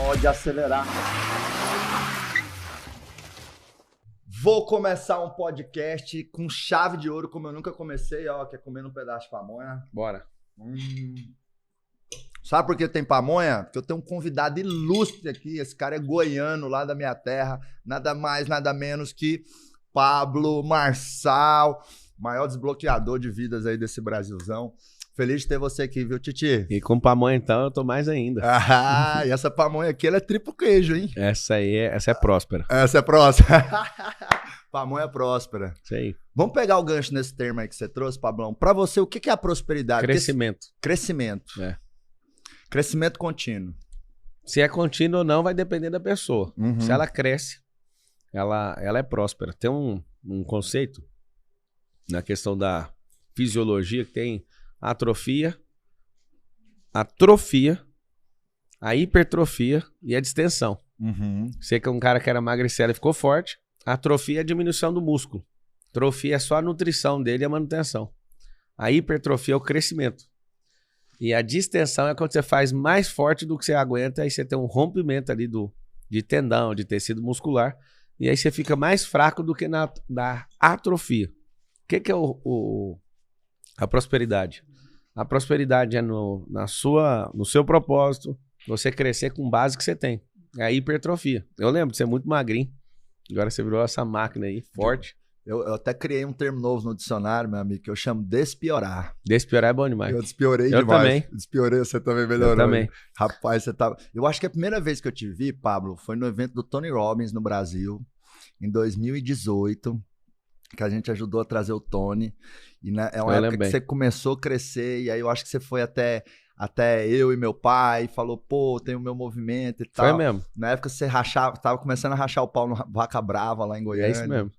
Pode acelerar. Vou começar um podcast com chave de ouro, como eu nunca comecei, ó, que é comendo um pedaço de pamonha. Bora. Sabe por que tem pamonha? Porque eu tenho um convidado ilustre aqui, esse cara é goiano, lá da minha terra, nada mais, nada menos que Pablo Marçal, maior desbloqueador de vidas aí desse Brasilzão. Feliz de ter você aqui, viu, Titi? E com pamonha, então, eu tô mais ainda. Ah, e essa pamonha aqui, ela é triplo queijo, hein? Essa é próspera. Essa é próspera. Pamonha próspera. Isso aí. Vamos pegar o gancho nesse termo aí que você trouxe, Pablão. Pra você, o que é a prosperidade? Crescimento. Crescimento. É. Crescimento contínuo. Se é contínuo ou não, vai depender da pessoa. Uhum. Se ela cresce, ela é próspera. Tem um conceito na questão da fisiologia que tem a atrofia, a hipertrofia e a distensão. Uhum. Você que é um cara que era magricelo e ficou forte, a atrofia é a diminuição do músculo. Atrofia é só a nutrição dele e a manutenção. A hipertrofia é o crescimento. E a distensão é quando você faz mais forte do que você aguenta, aí você tem um rompimento ali de tendão, de tecido muscular, e aí você fica mais fraco do que na atrofia. O que é a prosperidade? A prosperidade é no seu propósito, você crescer com base que você tem. É a hipertrofia. Eu lembro de ser muito magrinho. Agora você virou essa máquina aí, forte. Eu até criei um termo novo no dicionário, meu amigo, que eu chamo despiorar. Despiorar é bom demais. Eu despiorei Eu demais. também. Despiorei, você também melhorou. Eu também. Rapaz, você tava... Eu acho que a primeira vez que eu te vi, Pablo, foi no evento do Tony Robbins no Brasil, em 2018, que a gente ajudou a trazer o Tony. E é uma época que você começou a crescer, e aí eu acho que você foi até eu e meu pai, falou, pô, tem o meu movimento e tal. Foi mesmo. Na época você tava começando a rachar o pau no Vaca Brava, lá em Goiânia. É isso mesmo.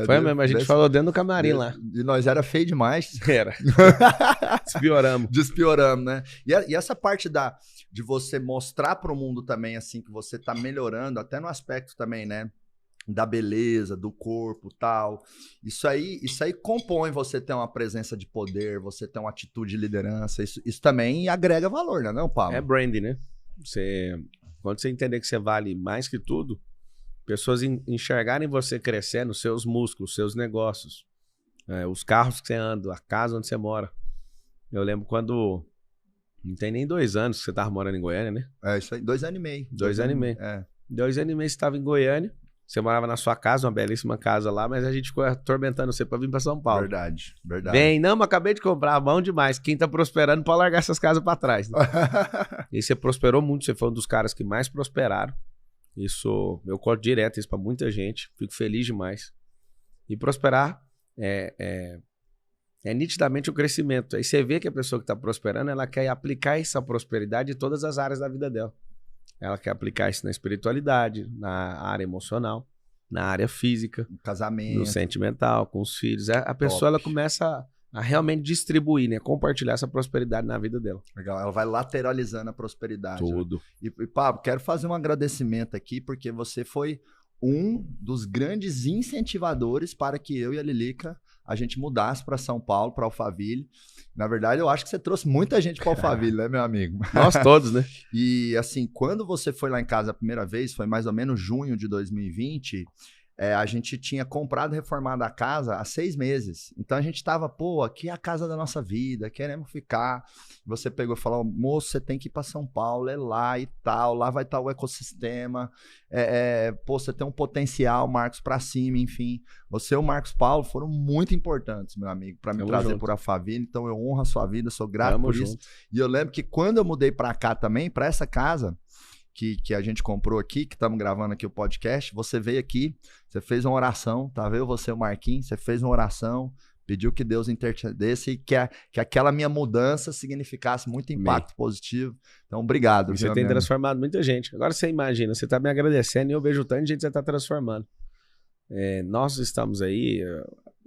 Foi mesmo, a gente falou dentro do camarim lá. E nós era feio demais. Era. Despioramos. Despioramos, né? E essa parte de você mostrar pro mundo também, assim, que você tá melhorando, até no aspecto também, né? Da beleza, do corpo e tal. Isso aí compõe você ter uma presença de poder, você ter uma atitude de liderança. Isso também agrega valor, né, não, Paulo? É branding, né? Quando você entender que você vale mais que tudo, pessoas enxergarem você crescendo, seus músculos, seus negócios, os carros que você anda, a casa onde você mora. Eu lembro quando... Não tem nem 2 anos que você estava morando em Goiânia, né? É, isso aí, 2 anos e meio. 2 anos e meio. É. 2 anos e meio você estava em Goiânia, você morava na sua casa, uma belíssima casa lá, mas a gente ficou atormentando você para vir para São Paulo. Verdade. Vem, não, mas acabei de comprar, bom demais. Quem tá prosperando pode largar essas casas para trás. Né? E você prosperou muito, você foi um dos caras que mais prosperaram. Isso, eu conto direto isso para muita gente, fico feliz demais. E prosperar é nitidamente o crescimento. Aí você vê que a pessoa que está prosperando, ela quer aplicar essa prosperidade em todas as áreas da vida dela. Ela quer aplicar isso na espiritualidade, na área emocional, na área física, no casamento, no sentimental, com os filhos. A pessoa ela começa a realmente distribuir, né? Compartilhar essa prosperidade na vida dela. Legal, ela vai lateralizando a prosperidade. Tudo. Né? E Pablo, quero fazer um agradecimento aqui, porque você foi um dos grandes incentivadores para que eu e a Lilica a gente mudasse para São Paulo, para Alphaville. Na verdade, eu acho que você trouxe muita gente para Alphaville, né, meu amigo? Nós todos, né? E assim, quando você foi lá em casa a primeira vez, foi mais ou menos junho de 2020, a gente tinha comprado e reformado a casa há 6 meses. Então a gente tava, pô, aqui é a casa da nossa vida, queremos ficar. Você pegou e falou, moço, você tem que ir para São Paulo, é lá e tal, lá vai estar o ecossistema. Pô, você tem um potencial, Marcos, para cima, enfim. Você e o Marcos Paulo foram muito importantes, meu amigo, para me trazer por Alphaville. Então eu honro a sua vida, sou grato por isso. E eu lembro que quando eu mudei para cá também, para essa casa que a gente comprou aqui, que estamos gravando aqui o podcast, você veio aqui, você fez uma oração, tá vendo? Você e o Marquinhos, você fez uma oração, pediu que Deus intercedesse e que aquela minha mudança significasse muito impacto positivo. Então, obrigado. Você tem transformado muita gente. Agora você imagina, você está me agradecendo e eu vejo tanto de gente que você está transformando. Nós estamos aí,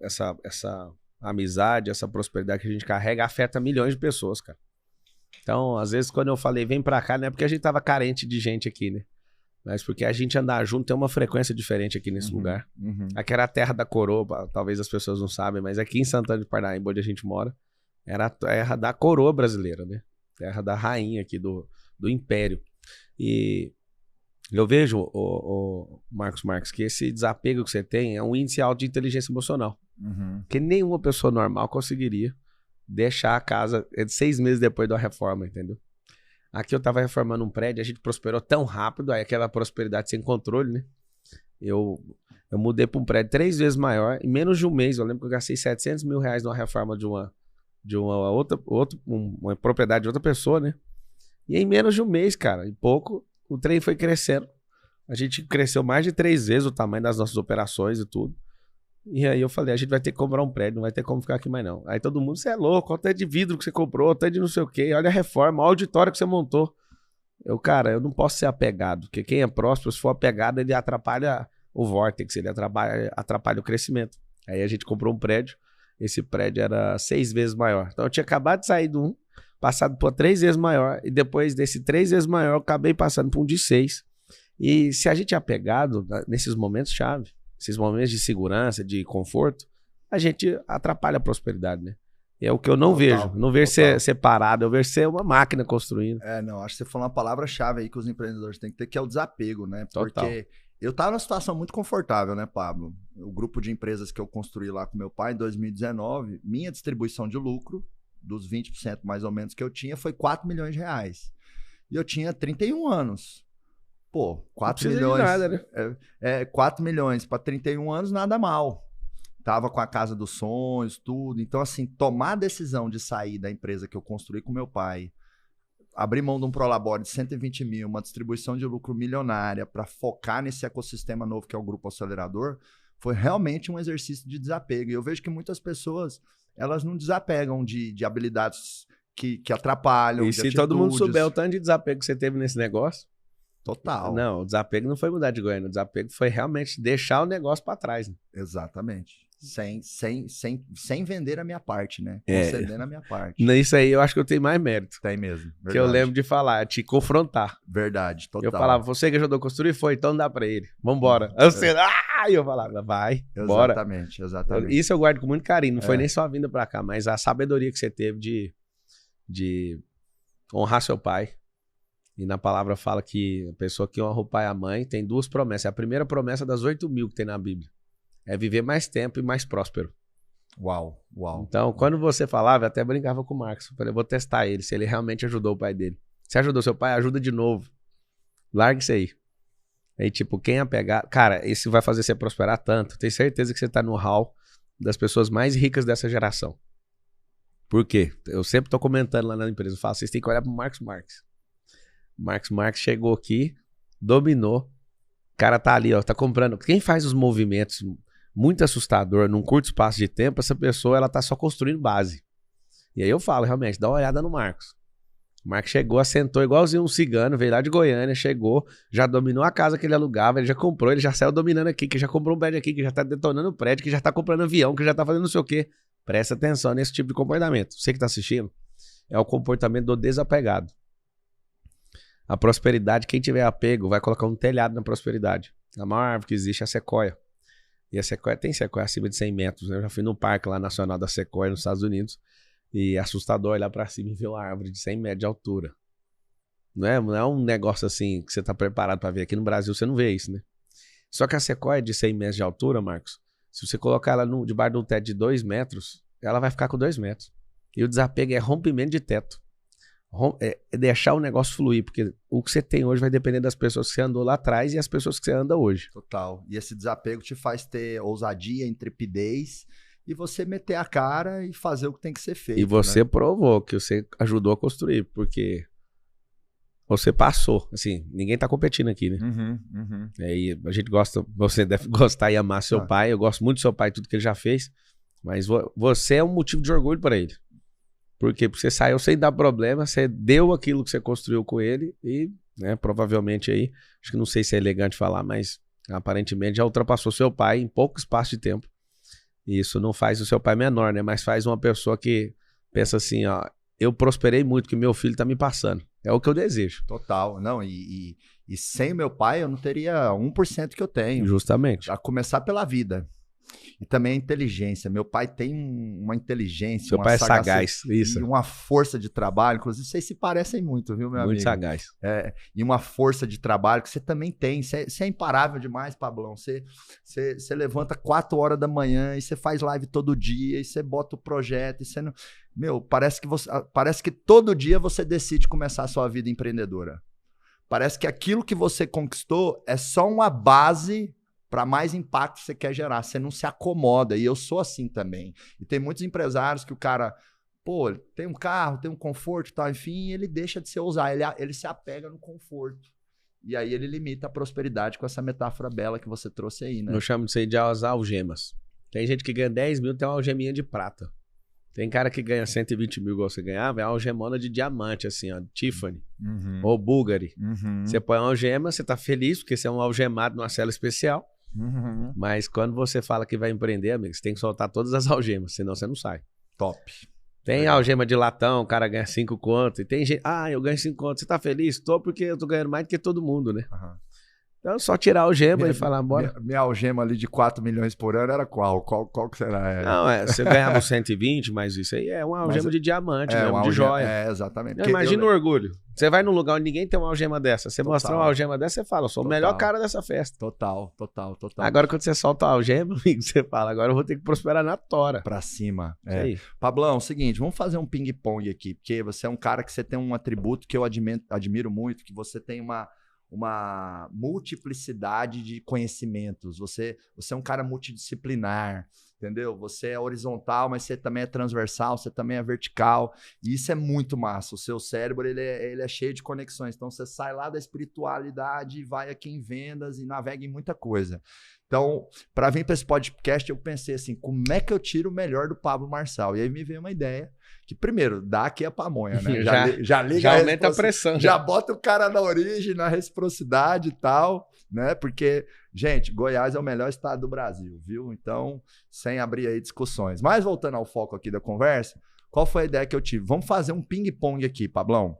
essa amizade, essa prosperidade que a gente carrega afeta milhões de pessoas, cara. Então, às vezes, quando eu falei vem pra cá, não é porque a gente tava carente de gente aqui, né? Mas porque a gente andar junto tem uma frequência diferente aqui nesse lugar. Aqui era a terra da coroa, talvez as pessoas não sabem, mas aqui em Santana de Parnaíba, onde a gente mora, era a terra da coroa brasileira, né? Terra da rainha aqui do império. E eu vejo, o Marcos Marques, que esse desapego que você tem é um índice alto de inteligência emocional. Que nenhuma pessoa normal conseguiria deixar a casa 6 meses depois da reforma, entendeu? Aqui eu tava reformando um prédio, a gente prosperou tão rápido, aí aquela prosperidade sem controle, né? Eu mudei para um prédio 3 vezes maior, em menos de um mês. Eu lembro que eu gastei R$700 mil numa reforma de uma propriedade de outra pessoa, né? E em menos de um mês, cara, em pouco, o trem foi crescendo. A gente cresceu mais de 3 vezes o tamanho das nossas operações e tudo. E aí eu falei, a gente vai ter que comprar um prédio, não vai ter como ficar aqui mais não. Aí todo mundo, você é louco, olha o tanto de vidro que você comprou, olha o tanto de não sei o quê, olha a reforma, olha o auditório que você montou. Eu não posso ser apegado, porque quem é próspero, se for apegado, ele atrapalha o vórtice, ele atrapalha o crescimento. Aí a gente comprou um prédio, esse prédio era 6 vezes maior. Então eu tinha acabado de sair de um, passado por 3 vezes maior, e depois desse 3 vezes maior, eu acabei passando por um de 6. E se a gente é apegado nesses momentos-chave, esses momentos de segurança, de conforto, a gente atrapalha a prosperidade, né? É o que eu não vejo. Não vejo ser parado, eu vejo ser uma máquina construindo. Não, acho que você falou uma palavra-chave aí que os empreendedores têm que ter, que é o desapego, né? Total. Porque eu tava numa situação muito confortável, né, Pablo? O grupo de empresas que eu construí lá com meu pai em 2019, minha distribuição de lucro, dos 20% mais ou menos que eu tinha, foi R$4 milhões. E eu tinha 31 anos. Pô, 4 milhões. De nada, né? 4 milhões para 31 anos, nada mal. Tava com a casa dos sonhos, tudo. Então, assim, tomar a decisão de sair da empresa que eu construí com meu pai, abrir mão de um Prolabore de 120 mil, uma distribuição de lucro milionária para focar nesse ecossistema novo que é o Grupo Acelerador, foi realmente um exercício de desapego. E eu vejo que muitas pessoas, elas não desapegam de habilidades que atrapalham. E se todo mundo souber o tanto de desapego que você teve nesse negócio, total. Não, o desapego não foi mudar de Goiânia, o desapego foi realmente deixar o negócio para trás. Né? Exatamente. Sem vender a minha parte, né? Concedendo a minha parte. Nisso aí eu acho que eu tenho mais mérito. Tem mesmo. Verdade. Que eu lembro de falar, te confrontar. Verdade, total. Eu falava, você que ajudou a construir? Foi, então dá pra ele. Vambora. Aí eu falava, vai, bora. Exatamente. Isso eu guardo com muito carinho, não foi nem só a vinda pra cá, mas a sabedoria que você teve de honrar seu pai. E na palavra fala que a pessoa que honra o pai e a mãe tem 2 promessas. É a primeira promessa das 8.000 que tem na Bíblia. É viver mais tempo e mais próspero. Uau. Então, quando você falava, eu até brincava com o Marcos. Eu falei, eu vou testar ele, se ele realmente ajudou o pai dele. Se ajudou seu pai, ajuda de novo. Larga isso aí. Aí, tipo, quem apegar... Cara, isso vai fazer você prosperar tanto. Tenho certeza que você tá no hall das pessoas mais ricas dessa geração. Por quê? Eu sempre tô comentando lá na empresa. Eu falo, vocês têm que olhar pro Marcos Marques. Marcos Marques chegou aqui, dominou. O cara tá ali, ó, tá comprando. Quem faz os movimentos muito assustador num curto espaço de tempo, essa pessoa, ela tá só construindo base. E aí eu falo, realmente, dá uma olhada no Marcos. O Marcos chegou, assentou igualzinho um cigano, veio lá de Goiânia, chegou, já dominou a casa que ele alugava, ele já comprou, ele já saiu dominando aqui, que já comprou um prédio aqui, que já tá detonando o prédio, que já tá comprando avião, que já tá fazendo não sei o quê. Presta atenção nesse tipo de comportamento. Você que tá assistindo, é o comportamento do desapegado. A prosperidade, quem tiver apego, vai colocar um telhado na prosperidade. A maior árvore que existe é a sequoia. E a sequoia tem sequoia acima de 100 metros. Né? Eu já fui no parque lá nacional da sequoia nos Estados Unidos. E é assustador olhar pra cima e ver uma árvore de 100 metros de altura. Não é um negócio assim que você tá preparado pra ver. Aqui no Brasil você não vê isso, né? Só que a sequoia de 100 metros de altura, Marcos, se você colocar ela debaixo de um teto de 2 metros, ela vai ficar com 2 metros. E o desapego é rompimento de teto. É deixar o negócio fluir, porque o que você tem hoje vai depender das pessoas que você andou lá atrás e as pessoas que você anda hoje. Total. E esse desapego te faz ter ousadia, intrepidez e você meter a cara e fazer o que tem que ser feito. E você provou que você ajudou a construir, porque você passou. Assim, ninguém tá competindo aqui, né? E a gente gosta, você deve gostar e amar seu pai. Eu gosto muito do seu pai, tudo que ele já fez, mas você é um motivo de orgulho para ele. Porque você saiu sem dar problema, você deu aquilo que você construiu com ele e, né, provavelmente aí, acho que não sei se é elegante falar, mas aparentemente já ultrapassou seu pai em pouco espaço de tempo. E isso não faz o seu pai menor, né? Mas faz uma pessoa que pensa assim, ó, eu prosperei muito que meu filho tá me passando. É o que eu desejo. Total. Não, e sem meu pai eu não teria 1% que eu tenho. Justamente. A começar pela vida. E também a inteligência. Meu pai tem uma inteligência, Seu uma pai é sagacidade sagaz, isso. e uma força de trabalho. Inclusive, vocês se parecem muito, viu, meu amigo? Muito sagaz. E uma força de trabalho que você também tem. Você é imparável demais, Pablão. Você levanta 4 horas da manhã e você faz live todo dia e você bota o projeto e você não... Meu, parece que todo dia você decide começar a sua vida empreendedora. Parece que aquilo que você conquistou é só uma base para mais impacto que você quer gerar. Você não se acomoda. E eu sou assim também. E tem muitos empresários que o cara, pô, tem um carro, tem um conforto e tal, enfim, e ele deixa de se usar. Ele se apega no conforto. E aí ele limita a prosperidade com essa metáfora bela que você trouxe aí, né? Eu chamo isso aí de as algemas. Tem gente que ganha 10 mil, tem uma algeminha de prata. Tem cara que ganha 120 mil igual você ganhava, é uma algemona de diamante, assim, ó, Tiffany ou Bulgari. Você põe uma algema, você tá feliz, porque você é um algemado numa cela especial. Mas quando você fala que vai empreender, amigo, você tem que soltar todas as algemas, senão você não sai. Top. Tem algema de latão, o cara ganha 5 conto. E tem gente, eu ganho 5 conto. Você tá feliz? Tô, porque eu tô ganhando mais do que todo mundo, né? Então, só tirar a algema e falar, bora. Minha algema ali de 4 milhões por ano era qual? Qual que será? Não, você ganhava 120, mas isso aí é uma algema de diamante, mesmo, de joia. Exatamente. Imagina o orgulho. Você vai num lugar onde ninguém tem uma algema dessa. Você mostrar uma algema dessa, você fala, eu sou o melhor cara dessa festa. Total. Agora, quando você solta a algema, amigo, você fala, agora eu vou ter que prosperar na tora. Pra cima. Pablão, seguinte, vamos fazer um ping-pong aqui, porque você é um cara que você tem um atributo que eu admiro muito, que você tem uma multiplicidade de conhecimentos. Você é um cara multidisciplinar, entendeu? Você é horizontal, mas você também é transversal, você também é vertical. E isso é muito massa. O seu cérebro, ele é cheio de conexões. Então, você sai lá da espiritualidade e vai aqui em vendas e navega em muita coisa. Então, para vir para esse podcast, eu pensei assim, como é que eu tiro o melhor do Pablo Marçal? E aí me veio uma ideia que, primeiro, dá aqui a pamonha, né? Já liga já aumenta a pressão. Já bota o cara na origem, na reciprocidade e tal, né? Porque, gente, Goiás é o melhor estado do Brasil, viu? Então, sem abrir aí discussões. Mas voltando ao foco aqui da conversa, qual foi a ideia que eu tive? Vamos fazer um ping-pong aqui, Pablão.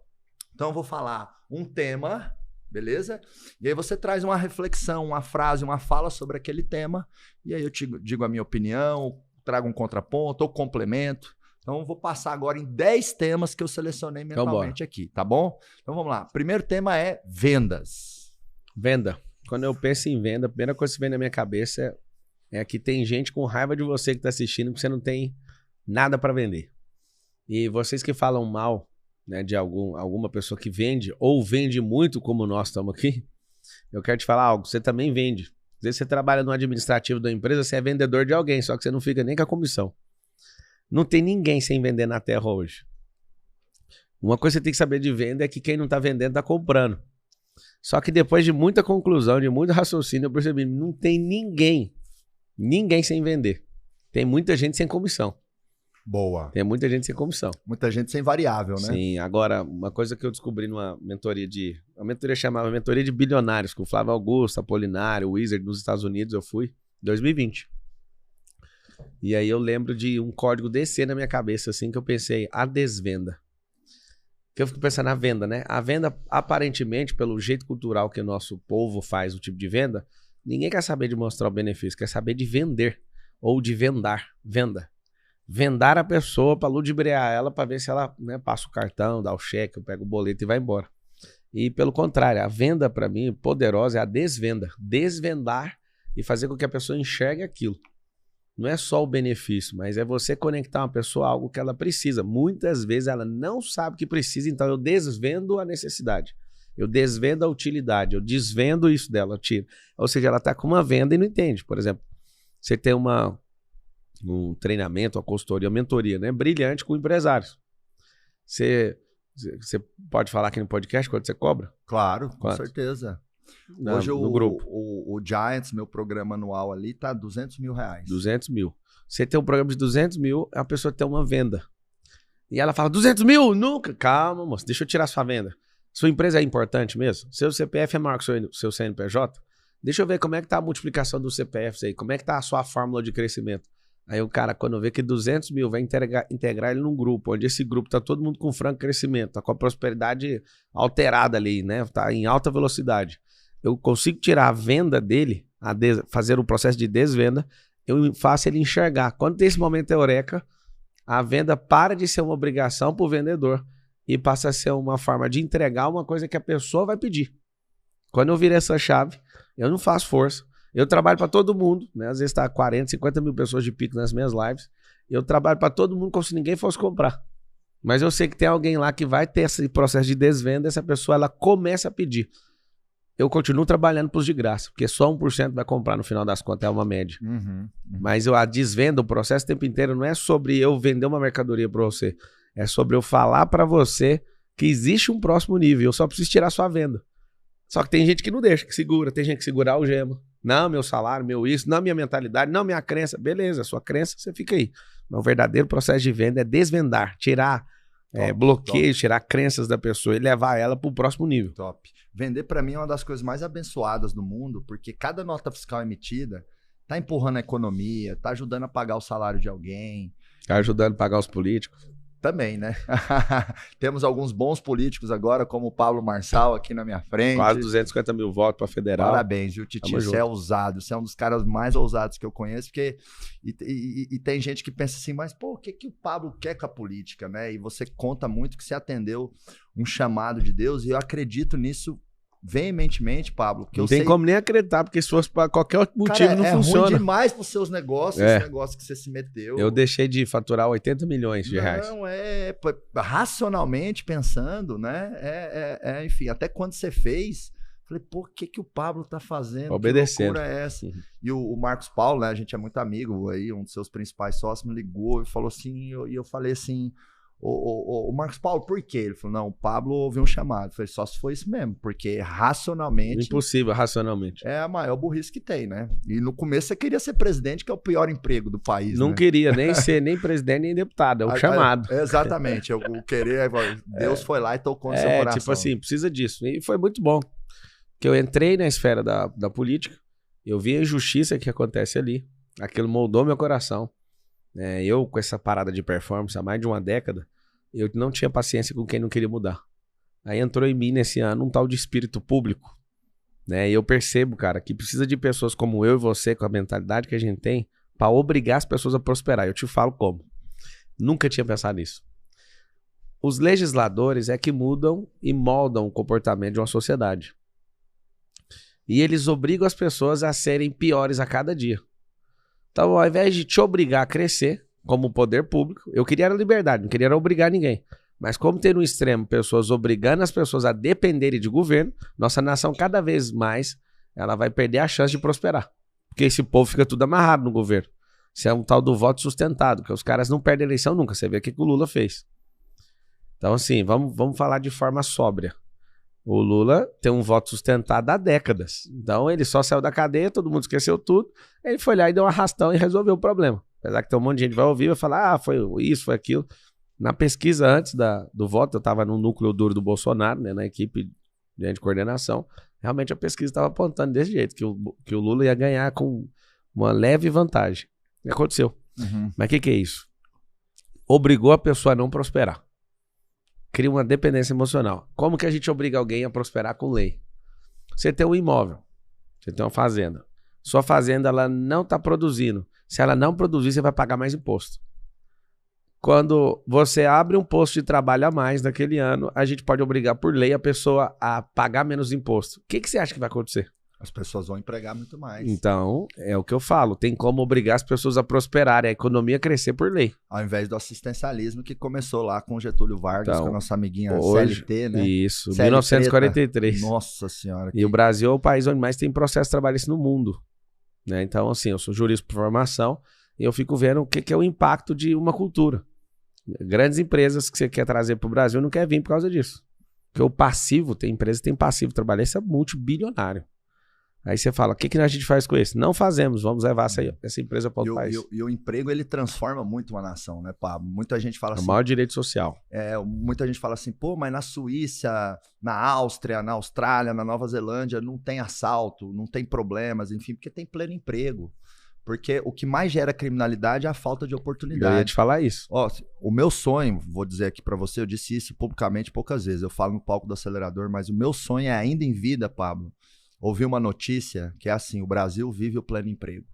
Então, eu vou falar um tema... Beleza? E aí você traz uma reflexão, uma frase, uma fala sobre aquele tema. E aí eu te digo a minha opinião, trago um contraponto ou complemento. Então eu vou passar agora em 10 temas que eu selecionei mentalmente aqui, tá bom? Então vamos lá. Primeiro tema é vendas. Venda. Quando eu penso em venda, a primeira coisa que vem na minha cabeça é que tem gente com raiva de você que está assistindo porque você não tem nada para vender. E vocês que falam mal, né, de alguma pessoa que vende ou vende muito como nós estamos aqui, eu quero te falar algo, você também vende. Às vezes você trabalha no administrativo da empresa, você é vendedor de alguém, só que você não fica nem com a comissão. Não tem ninguém sem vender na terra hoje. Uma coisa que você tem que saber de venda é que quem não está vendendo está comprando. Só que depois de muita conclusão, de muito raciocínio, eu percebi, não tem ninguém sem vender. Tem muita gente sem comissão. Boa. Tem muita gente sem comissão. Muita gente sem variável, né? Sim, agora, uma coisa que eu descobri numa mentoria a mentoria chamava Mentoria de Bilionários, com o Flávio Augusto, Apolinário, o Wizard nos Estados Unidos, eu fui, em 2020. E aí eu lembro de um código descer na minha cabeça, assim, que eu pensei, a desvenda. Que eu fico pensando na venda, né? A venda, aparentemente, pelo jeito cultural que o nosso povo faz o tipo de venda, ninguém quer saber de mostrar o benefício, quer saber de vender, ou de vendar, venda. Vendar a pessoa para ludibriar ela, para ver se ela, né, passa o cartão, dá o cheque, eu pego o boleto e vai embora. E pelo contrário, a venda para mim poderosa é a desvenda. Desvendar e fazer com que a pessoa enxergue aquilo. Não é só o benefício, mas é você conectar uma pessoa a algo que ela precisa. Muitas vezes ela não sabe que precisa, então eu desvendo a necessidade. Eu desvendo a utilidade, eu desvendo isso dela, eu tiro. Ou seja, ela está com uma venda e não entende. Por exemplo, você tem um treinamento, uma consultoria, uma mentoria, né? Brilhante com empresários. Você pode falar aqui no podcast quanto você cobra? Claro, com certeza. Hoje no grupo. O Giants, meu programa anual ali, tá R$200 mil. 200 mil. Você tem um programa de 200 mil, a pessoa tem uma venda. E ela fala, 200 mil? Nunca. Calma, moço, deixa eu tirar sua venda. Sua empresa é importante mesmo? Seu CPF é maior que o seu CNPJ? Deixa eu ver como é que tá a multiplicação dos CPFs aí, como é que tá a sua fórmula de crescimento. Aí o cara, quando vê que 200 mil, vai integrar ele num grupo, onde esse grupo tá todo mundo com franco crescimento, tá com a prosperidade alterada ali, né? Tá em alta velocidade. Eu consigo tirar a venda dele, fazer o processo de desvenda eu faço ele enxergar. Quando tem esse momento eureka, a venda para de ser uma obrigação para o vendedor e passa a ser uma forma de entregar uma coisa que a pessoa vai pedir. Quando eu virei essa chave, eu não faço força. Eu trabalho para todo mundo, né? Às vezes tá 40, 50 mil pessoas de pico nas minhas lives. Eu trabalho para todo mundo como se ninguém fosse comprar. Mas eu sei que tem alguém lá que vai ter esse processo de desvenda, essa pessoa ela começa a pedir. Eu continuo trabalhando para os de graça, porque só 1% vai comprar no final das contas, é uma média. Mas a desvenda, o processo o tempo inteiro não é sobre eu vender uma mercadoria para você. É sobre eu falar para você que existe um próximo nível. Eu só preciso tirar sua venda. Só que tem gente que não deixa, que segura. Tem gente que segura a algema. Não, meu salário, meu isso. Não, minha mentalidade. Não, minha crença. Beleza, sua crença, você fica aí. Mas o verdadeiro processo de venda é desvendar. Tirar bloqueios, tirar crenças da pessoa e levar ela para o próximo nível. Top. Vender para mim é uma das coisas mais abençoadas do mundo, porque cada nota fiscal emitida tá empurrando a economia, tá ajudando a pagar o salário de alguém. Tá ajudando a pagar os políticos. Também, né? Temos alguns bons políticos agora, como o Pablo Marçal aqui na minha frente. Quase 250 mil votos para federal. Parabéns, viu, Titi? Você é ousado, você é um dos caras mais ousados que eu conheço, porque e tem gente que pensa assim, mas pô, o que o Pablo quer com a política, né? E você conta muito que você atendeu um chamado de Deus, e eu acredito nisso veementemente, Pablo. Não tem como nem acreditar, porque se fosse para qualquer outro motivo, cara, não funciona. É ruim demais pros seus negócios, esse negócio que você se meteu. Eu deixei de faturar 80 milhões de reais. Não, racionalmente pensando, né? Enfim, até quando você fez, falei, pô, o que o Pablo tá fazendo? Obedecendo. Que loucura é essa? E o Marcos Paulo, né? A gente é muito amigo aí, um dos seus principais sócios me ligou e falou assim, e eu falei assim, o Marcos Paulo, por quê? Ele falou, não, o Pablo ouviu um chamado. Eu falei, só se foi isso mesmo, porque racionalmente... Impossível, racionalmente. É a maior burrice que tem, né? E no começo você queria ser presidente, que é o pior emprego do país, Não queria nem ser nem presidente, nem deputado, é o chamado. Exatamente, o querer, Deus foi lá e tocou no seu coração. Tipo assim, precisa disso. E foi muito bom, que eu entrei na esfera da política, eu vi a injustiça que acontece ali, aquilo moldou meu coração. Eu, com essa parada de performance há mais de uma década, eu não tinha paciência com quem não queria mudar. Aí entrou em mim nesse ano um tal de espírito público, né? E eu percebo, cara, que precisa de pessoas como eu e você, com a mentalidade que a gente tem, para obrigar as pessoas a prosperar. Eu te falo como. Nunca tinha pensado nisso. Os legisladores é que mudam e moldam o comportamento de uma sociedade. E eles obrigam as pessoas a serem piores a cada dia. Então, ao invés de te obrigar a crescer, como poder público, eu queria a liberdade, não queria obrigar ninguém. Mas como ter no extremo pessoas obrigando as pessoas a dependerem de governo, nossa nação cada vez mais ela vai perder a chance de prosperar. Porque esse povo fica tudo amarrado no governo. Isso é um tal do voto sustentado, que os caras não perdem eleição nunca. Você vê o que o Lula fez. Então, assim, vamos falar de forma sóbria. O Lula tem um voto sustentado há décadas. Então, ele só saiu da cadeia, todo mundo esqueceu tudo. Ele foi lá e deu um arrastão e resolveu o problema. Apesar que tem um monte de gente que vai ouvir e vai falar, foi isso, foi aquilo. Na pesquisa antes do voto, eu estava no núcleo duro do Bolsonaro, né, na equipe de coordenação. Realmente a pesquisa estava apontando desse jeito, que o Lula ia ganhar com uma leve vantagem. E aconteceu. Mas o que é isso? Obrigou a pessoa a não prosperar. Cria uma dependência emocional. Como que a gente obriga alguém a prosperar com lei? Você tem um imóvel, você tem uma fazenda. Sua fazenda ela não está produzindo. Se ela não produzir, você vai pagar mais imposto. Quando você abre um posto de trabalho a mais naquele ano, a gente pode obrigar por lei a pessoa a pagar menos imposto. O que você acha que vai acontecer? As pessoas vão empregar muito mais. Então, é o que eu falo. Tem como obrigar as pessoas a prosperarem, a economia a crescer por lei. Ao invés do assistencialismo que começou lá com Getúlio Vargas, com a nossa amiguinha CLT, né? Isso, CLT, 1943. Nossa Senhora. E o Brasil é o país onde mais tem processo trabalhista no mundo. Né? Então, assim, eu sou jurista por formação e eu fico vendo o que é o impacto de uma cultura. Grandes empresas que você quer trazer para o Brasil não quer vir por causa disso. Porque o passivo, tem empresa que tem passivo trabalhista multibilionário. Aí você fala, o que a gente faz com isso? Não fazemos, vamos levar essa empresa para outro país. E o emprego, ele transforma muito uma nação, né, Pablo? Muita gente fala assim... É o maior direito social. Muita gente fala assim, pô, mas na Suíça, na Áustria, na Austrália, na Nova Zelândia, não tem assalto, não tem problemas, enfim, porque tem pleno emprego. Porque o que mais gera criminalidade é a falta de oportunidade. Eu ia te falar isso. Ó, o meu sonho, vou dizer aqui para você, eu disse isso publicamente poucas vezes, eu falo no palco do acelerador, mas o meu sonho é ainda em vida, Pablo, ouvi uma notícia que é assim, o Brasil vive o pleno emprego.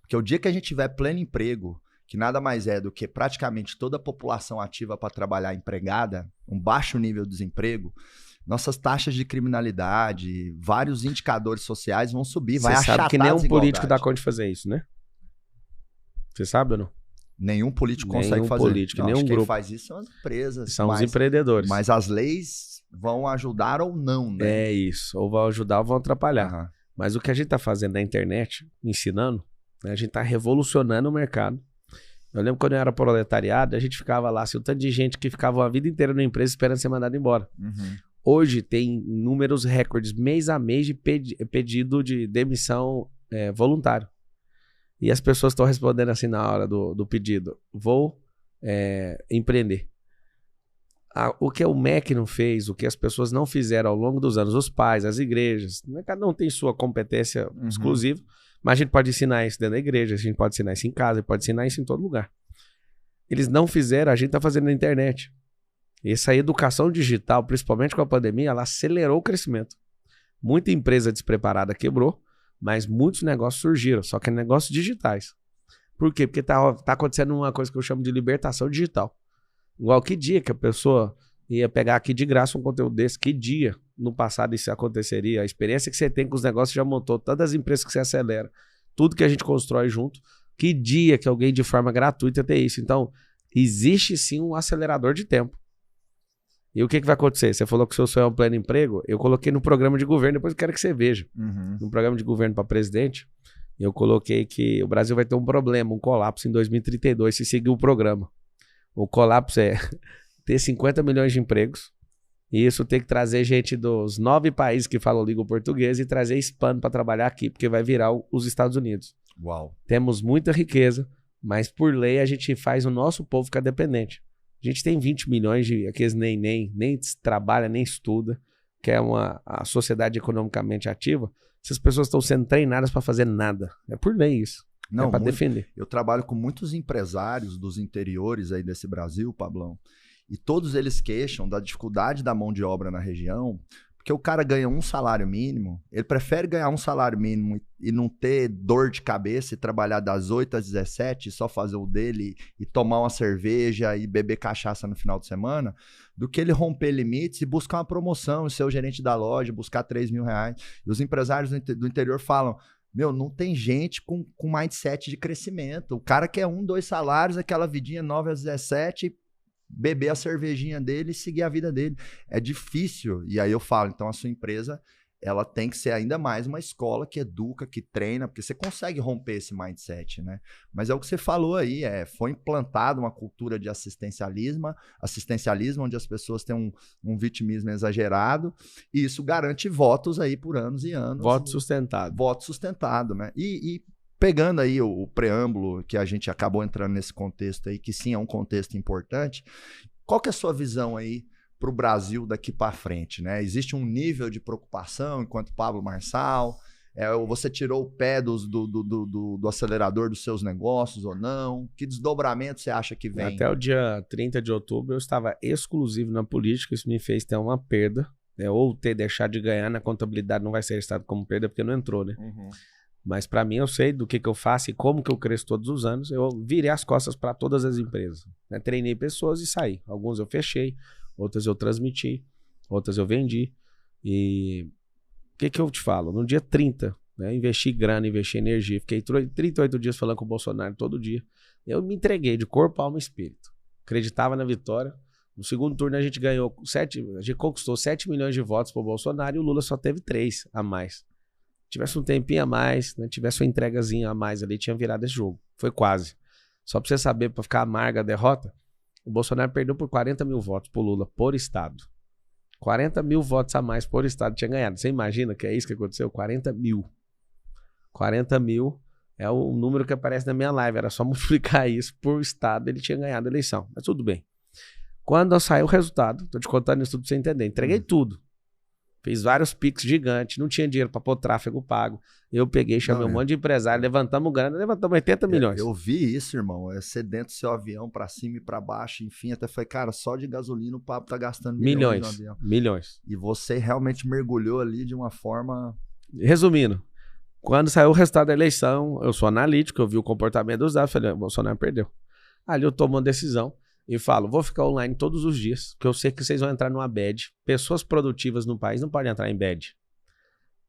Porque o dia que a gente tiver pleno emprego, que nada mais é do que praticamente toda a população ativa para trabalhar empregada, um baixo nível de desemprego, nossas taxas de criminalidade, vários indicadores sociais vão subir, vai achatar a desigualdade. Você sabe que nenhum político dá desigualdade. conta de fazer isso, né? Você sabe ou não? Nenhum político consegue Nenhum fazer. político, Não, nenhum acho que grupo. quem faz isso são as empresas. São os empreendedores. Mas as leis vão ajudar ou não, né? É isso. Ou vão ajudar ou vão atrapalhar. Aham. Mas o que a gente tá fazendo na internet, ensinando, né, a gente tá revolucionando o mercado. Eu lembro quando eu era proletariado, a gente ficava lá, assim, o tanto de gente que ficava a vida inteira na empresa esperando ser mandado embora. Uhum. Hoje tem números recordes, mês a mês, de pedido de demissão voluntário. E as pessoas estão respondendo assim na hora do pedido. Vou empreender. O que o MEC não fez, o que as pessoas não fizeram ao longo dos anos, os pais, as igrejas, né, cada um tem sua competência exclusiva, mas a gente pode ensinar isso dentro da igreja, a gente pode ensinar isso em casa, pode ensinar isso em todo lugar. Eles não fizeram, a gente está fazendo na internet. E essa educação digital, principalmente com a pandemia, ela acelerou o crescimento. Muita empresa despreparada quebrou, mas muitos negócios surgiram, só que é negócios digitais. Por quê? Porque tá acontecendo uma coisa que eu chamo de libertação digital. Igual que dia que a pessoa ia pegar aqui de graça um conteúdo desse, que dia no passado isso aconteceria? A experiência que você tem com os negócios já montou, todas as empresas que você acelera, tudo que a gente constrói junto, que dia que alguém de forma gratuita tem isso? Então, existe sim um acelerador de tempo. E o que vai acontecer? Você falou que o seu sonho é um pleno emprego, eu coloquei no programa de governo, depois eu quero que você veja. No programa de governo para presidente, eu coloquei que o Brasil vai ter um problema, um colapso em 2032, se seguir o programa. O colapso é ter 50 milhões de empregos, e isso tem que trazer gente dos 9 países que falam língua portuguesa e trazer hispano para trabalhar aqui, porque vai virar os Estados Unidos. Uau. Temos muita riqueza, mas por lei a gente faz o nosso povo ficar dependente. A gente tem 20 milhões de aqueles nem trabalha, nem estuda, que é a sociedade economicamente ativa. Essas pessoas estão sendo treinadas para fazer nada. É por lei isso. Não, é para defender. Eu trabalho com muitos empresários dos interiores aí desse Brasil, Pablão, e todos eles queixam da dificuldade da mão de obra na região, porque o cara ganha um salário mínimo, ele prefere ganhar um salário mínimo e não ter dor de cabeça e trabalhar das 8 às 17 e só fazer o dele e tomar uma cerveja e beber cachaça no final de semana, do que ele romper limites e buscar uma promoção e ser o gerente da loja, buscar 3 mil reais. E os empresários do interior falam, meu, não tem gente com mindset de crescimento. O cara quer 1, 2 salários, aquela vidinha 9 às 17, beber a cervejinha dele e seguir a vida dele. É difícil. E aí eu falo, então a sua empresa, ela tem que ser ainda mais uma escola que educa, que treina, porque você consegue romper esse mindset, né? Mas é o que você falou aí, foi implantada uma cultura de assistencialismo, onde as pessoas têm um vitimismo exagerado, e isso garante votos aí por anos e anos. Voto sustentado. Voto sustentado, né? E pegando aí o preâmbulo, que a gente acabou entrando nesse contexto aí, que sim é um contexto importante, qual que é a sua visão aí para o Brasil daqui para frente, né? Existe um nível de preocupação enquanto Pablo Marçal? Você tirou o pé do acelerador dos seus negócios ou não? Que desdobramento você acha que vem? Até o dia 30 de outubro eu estava exclusivo na política, isso me fez ter uma perda, né? Ou ter deixado de ganhar na contabilidade não vai ser registrado como perda porque não entrou, né? Mas para mim eu sei do que eu faço e como que eu cresço todos os anos. Eu virei as costas para todas as empresas, né? Treinei pessoas e saí. Alguns eu fechei, outras eu transmiti, outras eu vendi. E o que eu te falo? No dia 30, né, investi grana, investi energia. Fiquei 38 dias falando com o Bolsonaro todo dia. Eu me entreguei de corpo, alma e espírito. Acreditava na vitória. No segundo turno a gente ganhou a gente conquistou 7 milhões de votos para o Bolsonaro e o Lula só teve 3 a mais. Tivesse um tempinho a mais, né, tivesse uma entregazinha a mais ali, tinha virado esse jogo. Foi quase. Só pra você saber, pra ficar amarga a derrota, o Bolsonaro perdeu por 40 mil votos pro Lula, por estado. 40 mil votos a mais por estado tinha ganhado. Você imagina que é isso que aconteceu? 40 mil. 40 mil é o número que aparece na minha live. Era só multiplicar isso por estado, ele tinha ganhado a eleição. Mas tudo bem. Quando saiu o resultado, tô te contando isso tudo pra você entender, entreguei tudo. Fiz vários pics gigantes, não tinha dinheiro para pôr tráfego pago. Eu peguei, chamei um monte de empresário, levantamos grana, levantamos 80 milhões. Eu vi isso, irmão. Você dentro do seu avião para cima e para baixo, enfim, até falei, cara, só de gasolina o papo tá gastando milhões no avião. Milhões. E você realmente mergulhou ali de uma forma... Resumindo, Quando saiu o resultado da eleição, eu sou analítico, eu vi o comportamento dos dados, falei, o Bolsonaro perdeu. Ali eu tomo uma decisão e falo, vou ficar online todos os dias, porque eu sei que vocês vão entrar numa bad. Pessoas produtivas no país não podem entrar em bad.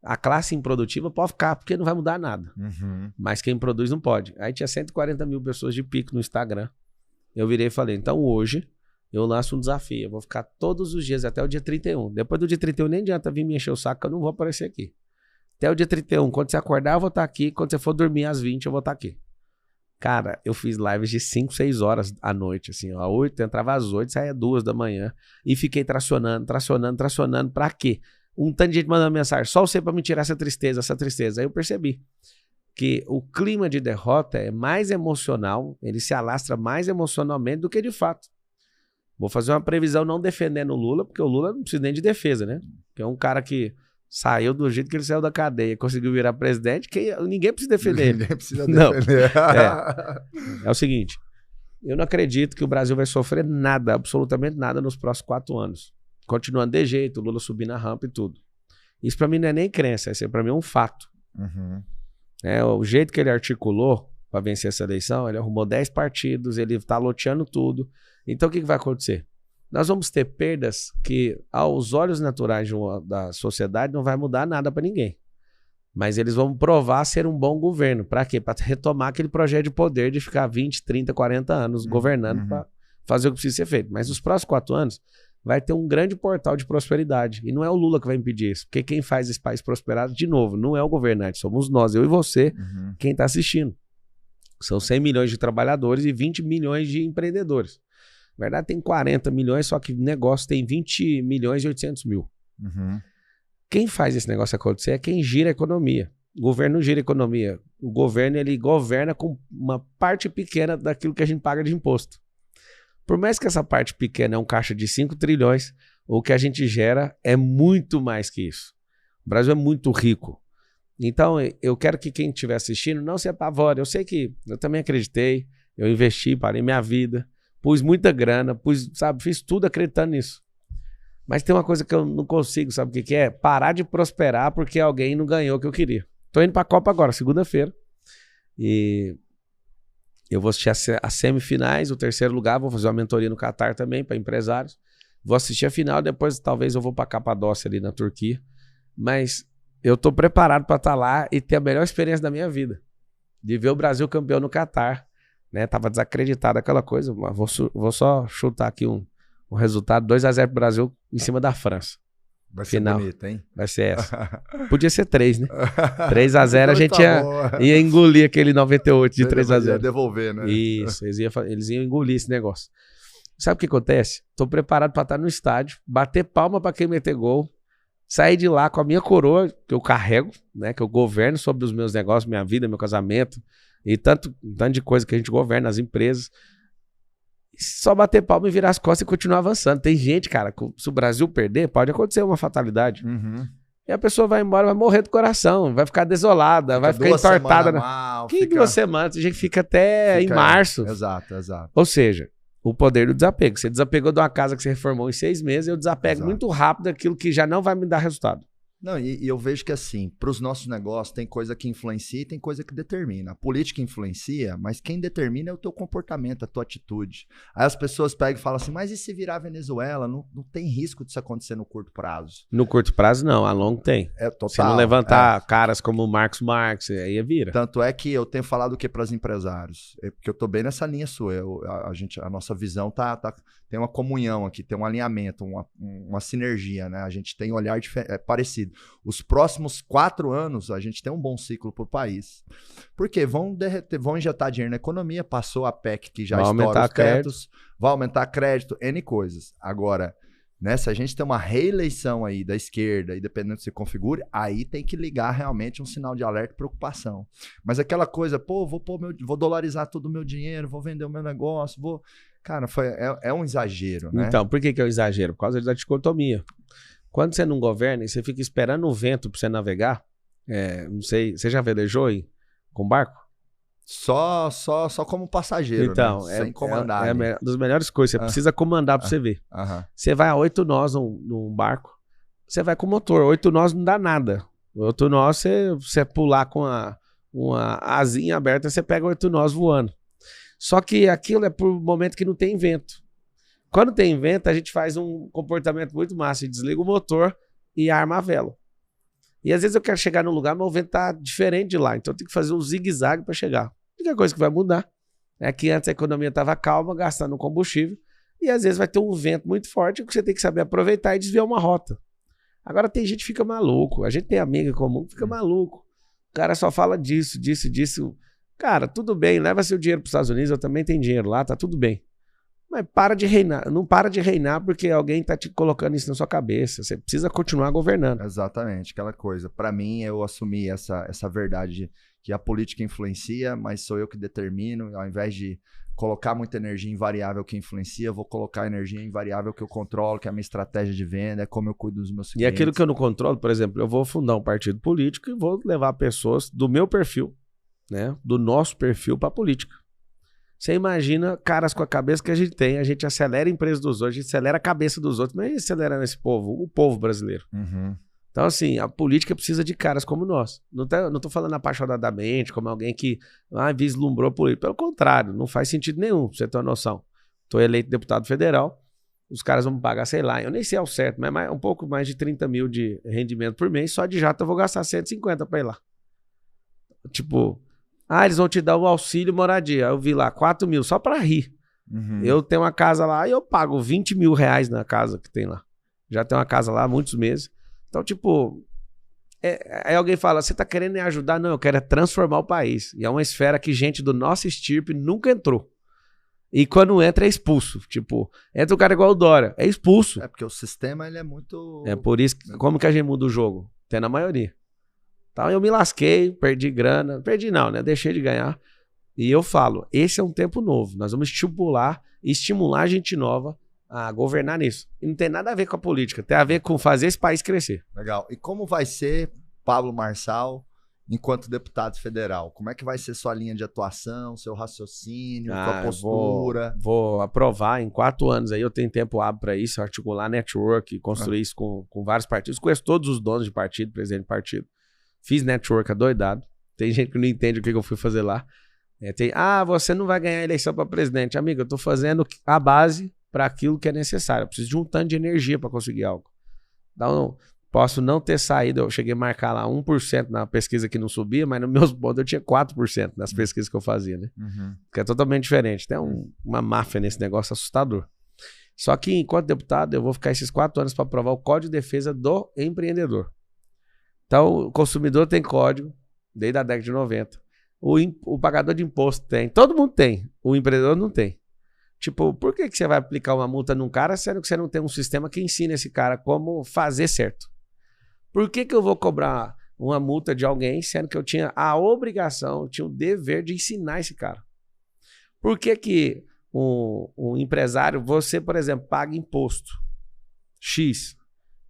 A classe improdutiva pode ficar, porque não vai mudar nada. Mas quem produz não pode. Aí tinha 140 mil pessoas de pico no Instagram. Eu virei e falei, então hoje eu lanço um desafio. Eu vou ficar todos os dias até o dia 31. Depois do dia 31 nem adianta vir me encher o saco, que eu não vou aparecer aqui. Até o dia 31, quando você acordar eu vou estar aqui, quando você for dormir às 20 eu vou estar aqui. Cara, eu fiz lives de 5, 6 horas à noite, assim, ó, 8, eu entrava às 8, saía 2 da manhã e fiquei tracionando, pra quê? Um tanto de gente mandando mensagem, só você pra me tirar essa tristeza. Aí eu percebi que o clima de derrota é mais emocional, ele se alastra mais emocionalmente do que de fato. Vou fazer uma previsão não defendendo o Lula, porque o Lula não precisa nem de defesa, né? Que é um cara que saiu do jeito que ele saiu da cadeia, conseguiu virar presidente, ninguém precisa defender ele. Ninguém precisa defender. É o seguinte, eu não acredito que o Brasil vai sofrer nada, absolutamente nada nos próximos 4 anos. Continuando de jeito, o Lula subindo a rampa e tudo. Isso pra mim não é nem crença, isso pra mim é um fato. O jeito que ele articulou para vencer essa eleição, ele arrumou 10 partidos, ele tá loteando tudo. Então o que vai acontecer? Nós vamos ter perdas que, aos olhos naturais da sociedade, não vai mudar nada para ninguém. Mas eles vão provar ser um bom governo. Para quê? Para retomar aquele projeto de poder de ficar 20, 30, 40 anos governando para fazer o que precisa ser feito. Mas nos próximos 4 anos vai ter um grande portal de prosperidade. E não é o Lula que vai impedir isso. Porque quem faz esse país prosperar, de novo, não é o governante. Somos nós, eu e você, quem está assistindo. São 100 milhões de trabalhadores e 20 milhões de empreendedores. Na verdade tem 40 milhões, só que o negócio tem 20 milhões e 800 mil. Quem faz esse negócio acontecer é quem gira a economia. O governo não gira a economia. O governo, ele governa com uma parte pequena daquilo que a gente paga de imposto. Por mais que essa parte pequena é um caixa de 5 trilhões, o que a gente gera é muito mais que isso. O Brasil é muito rico. Então, eu quero que quem estiver assistindo não se apavore. Eu sei que eu também acreditei, eu investi, parei minha vida, pus muita grana, fiz tudo acreditando nisso. Mas tem uma coisa que eu não consigo, sabe o que é? Parar de prosperar porque alguém não ganhou o que eu queria. Tô indo pra Copa agora, segunda-feira. E eu vou assistir as semifinais, o 3º lugar, vou fazer uma mentoria no Catar também para empresários. Vou assistir a final, depois talvez eu vou pra Capadócia ali na Turquia. Mas eu tô preparado para estar lá e ter a melhor experiência da minha vida. De ver o Brasil campeão no Catar. Né? Tava desacreditado aquela coisa. Mas vou só chutar aqui um resultado. 2-0 pro Brasil em cima da França. Vai ser bonito, hein? Vai ser essa. Podia ser 3, né? 3-0 a gente ia engolir aquele 98 de 3-0. Ia devolver, né? Isso, eles iam engolir esse negócio. Sabe o que acontece? Tô preparado para estar no estádio, bater palma para quem meter gol, sair de lá com a minha coroa, que eu carrego, né? Que eu governo sobre os meus negócios, minha vida, meu casamento, e tanto de coisa que a gente governa, as empresas. Só bater palma e virar as costas e continuar avançando. Tem gente, cara, se o Brasil perder, pode acontecer uma fatalidade. E a pessoa vai embora, vai morrer do coração, vai ficar desolada, vai ficar entortada. Que 2 semanas? A gente fica até em março. Exato. Ou seja, o poder do desapego. Você desapegou de uma casa que você reformou em 6 meses, eu desapego muito rápido daquilo que já não vai me dar resultado. Não, e eu vejo que assim, para os nossos negócios tem coisa que influencia e tem coisa que determina. A política influencia, mas quem determina é o teu comportamento, a tua atitude. Aí as pessoas pegam e falam assim, mas e se virar Venezuela? Não tem risco disso acontecer no curto prazo. No curto prazo não, a longo tem. Total. Se não levantar caras como o Marcos Marx, aí vira. Tanto é que eu tenho falado o que para os empresários? Porque eu tô bem nessa linha sua. A nossa visão tem uma comunhão aqui, tem um alinhamento, uma sinergia, né? A gente tem um olhar parecido. Os próximos 4 anos, a gente tem um bom ciclo para o país. Porque vão injetar dinheiro na economia, passou a PEC que já estoura os tetos, vai aumentar crédito, N coisas. Agora, né, se a gente tem uma reeleição aí da esquerda, e dependendo se configure, aí tem que ligar realmente um sinal de alerta e preocupação. Mas aquela coisa, vou dolarizar todo o meu dinheiro, vou vender o meu negócio, Cara, é um exagero, né? Então, por que é um exagero? Por causa da dicotomia. Quando você não governa e você fica esperando o vento para você navegar, não sei, você já velejou com barco? Só como passageiro, então, né? Sem comandar. É uma das melhores coisas, você precisa comandar para você ver. Você vai a 8 nós num barco, você vai com motor, 8 nós não dá nada. O 8 nós, você pular com uma asinha aberta, você pega 8 nós voando. Só que aquilo é por momento que não tem vento. Quando tem vento, a gente faz um comportamento muito massa. Desliga o motor e arma a vela. E às vezes eu quero chegar num lugar, mas o vento tá diferente de lá. Então eu tenho que fazer um zigue-zague para chegar. A única coisa que vai mudar é que antes a economia estava calma, gastando combustível. E às vezes vai ter um vento muito forte que você tem que saber aproveitar e desviar uma rota. Agora tem gente que fica maluco. A gente tem amiga em comum que fica maluco. O cara só fala disso. Cara, tudo bem, leva seu dinheiro para os Estados Unidos, eu também tenho dinheiro lá, tá tudo bem. Mas para de reinar. Não para de reinar porque alguém tá te colocando isso na sua cabeça. Você precisa continuar governando. Exatamente, aquela coisa. Para mim, eu assumi essa verdade de que a política influencia, mas sou eu que determino. Ao invés de colocar muita energia em variável que influencia, eu vou colocar energia em variável que eu controlo, que é a minha estratégia de venda, é como eu cuido dos meus clientes. E aquilo que eu não controlo, por exemplo, eu vou fundar um partido político e vou levar pessoas do meu perfil, né, do nosso perfil para a política. Você imagina caras com a cabeça que a gente acelera a empresa dos outros, a gente acelera a cabeça dos outros, mas acelerando esse povo, o povo brasileiro. Então, assim, a política precisa de caras como nós. Não tô falando apaixonadamente, como alguém que vislumbrou por ele. Pelo contrário, não faz sentido nenhum, pra você ter uma noção. Tô eleito deputado federal, os caras vão me pagar, sei lá, eu nem sei ao certo, mas um pouco mais de 30 mil de rendimento por mês, só de jato eu vou gastar 150 pra ir lá. Tipo, eles vão te dar um auxílio moradia. Eu vi lá, 4 mil, só pra rir. Eu tenho uma casa lá e eu pago 20 mil reais na casa que tem lá. Já tenho uma casa lá há muitos meses. Então, tipo, aí alguém fala, você tá querendo me ajudar? Não, eu quero transformar o país. E é uma esfera que gente do nosso estirpe nunca entrou. E quando entra é expulso. Tipo, entra o cara igual o Dória, é expulso. É porque o sistema, ele é muito... É por isso, como que a gente muda o jogo? Tem na maioria. Então eu me lasquei, perdi grana. Perdi não, né? Deixei de ganhar. E eu falo, esse é um tempo novo. Nós vamos estimular gente nova a governar nisso. E não tem nada a ver com a política, tem a ver com fazer esse país crescer. Legal. E como vai ser Pablo Marçal enquanto deputado federal? Como é que vai ser sua linha de atuação, seu raciocínio, sua postura? Vou aprovar em 4 anos aí, eu tenho tempo hábil para isso, articular network, construir isso com vários partidos. Conheço todos os donos de partido, presidente de partido. Fiz network adoidado. Tem gente que não entende o que eu fui fazer lá. Você não vai ganhar a eleição para presidente. Amigo, eu tô fazendo a base para aquilo que é necessário. Eu preciso de um tanto de energia para conseguir algo. Então, posso não ter saído. Eu cheguei a marcar lá 1% na pesquisa que não subia, mas nos meus pontos eu tinha 4% nas pesquisas que eu fazia, né? Que é totalmente diferente. Tem uma máfia nesse negócio assustador. Só que, enquanto deputado, eu vou ficar esses 4 anos para aprovar o Código de Defesa do Empreendedor. Então, o consumidor tem código desde a década de 90. O pagador de imposto tem. Todo mundo tem. O empreendedor não tem. Tipo, por que você vai aplicar uma multa num cara sendo que você não tem um sistema que ensine esse cara como fazer certo? Por que eu vou cobrar uma multa de alguém sendo que eu tinha a obrigação, eu tinha o dever de ensinar esse cara? Por que um empresário, você, por exemplo, paga imposto X,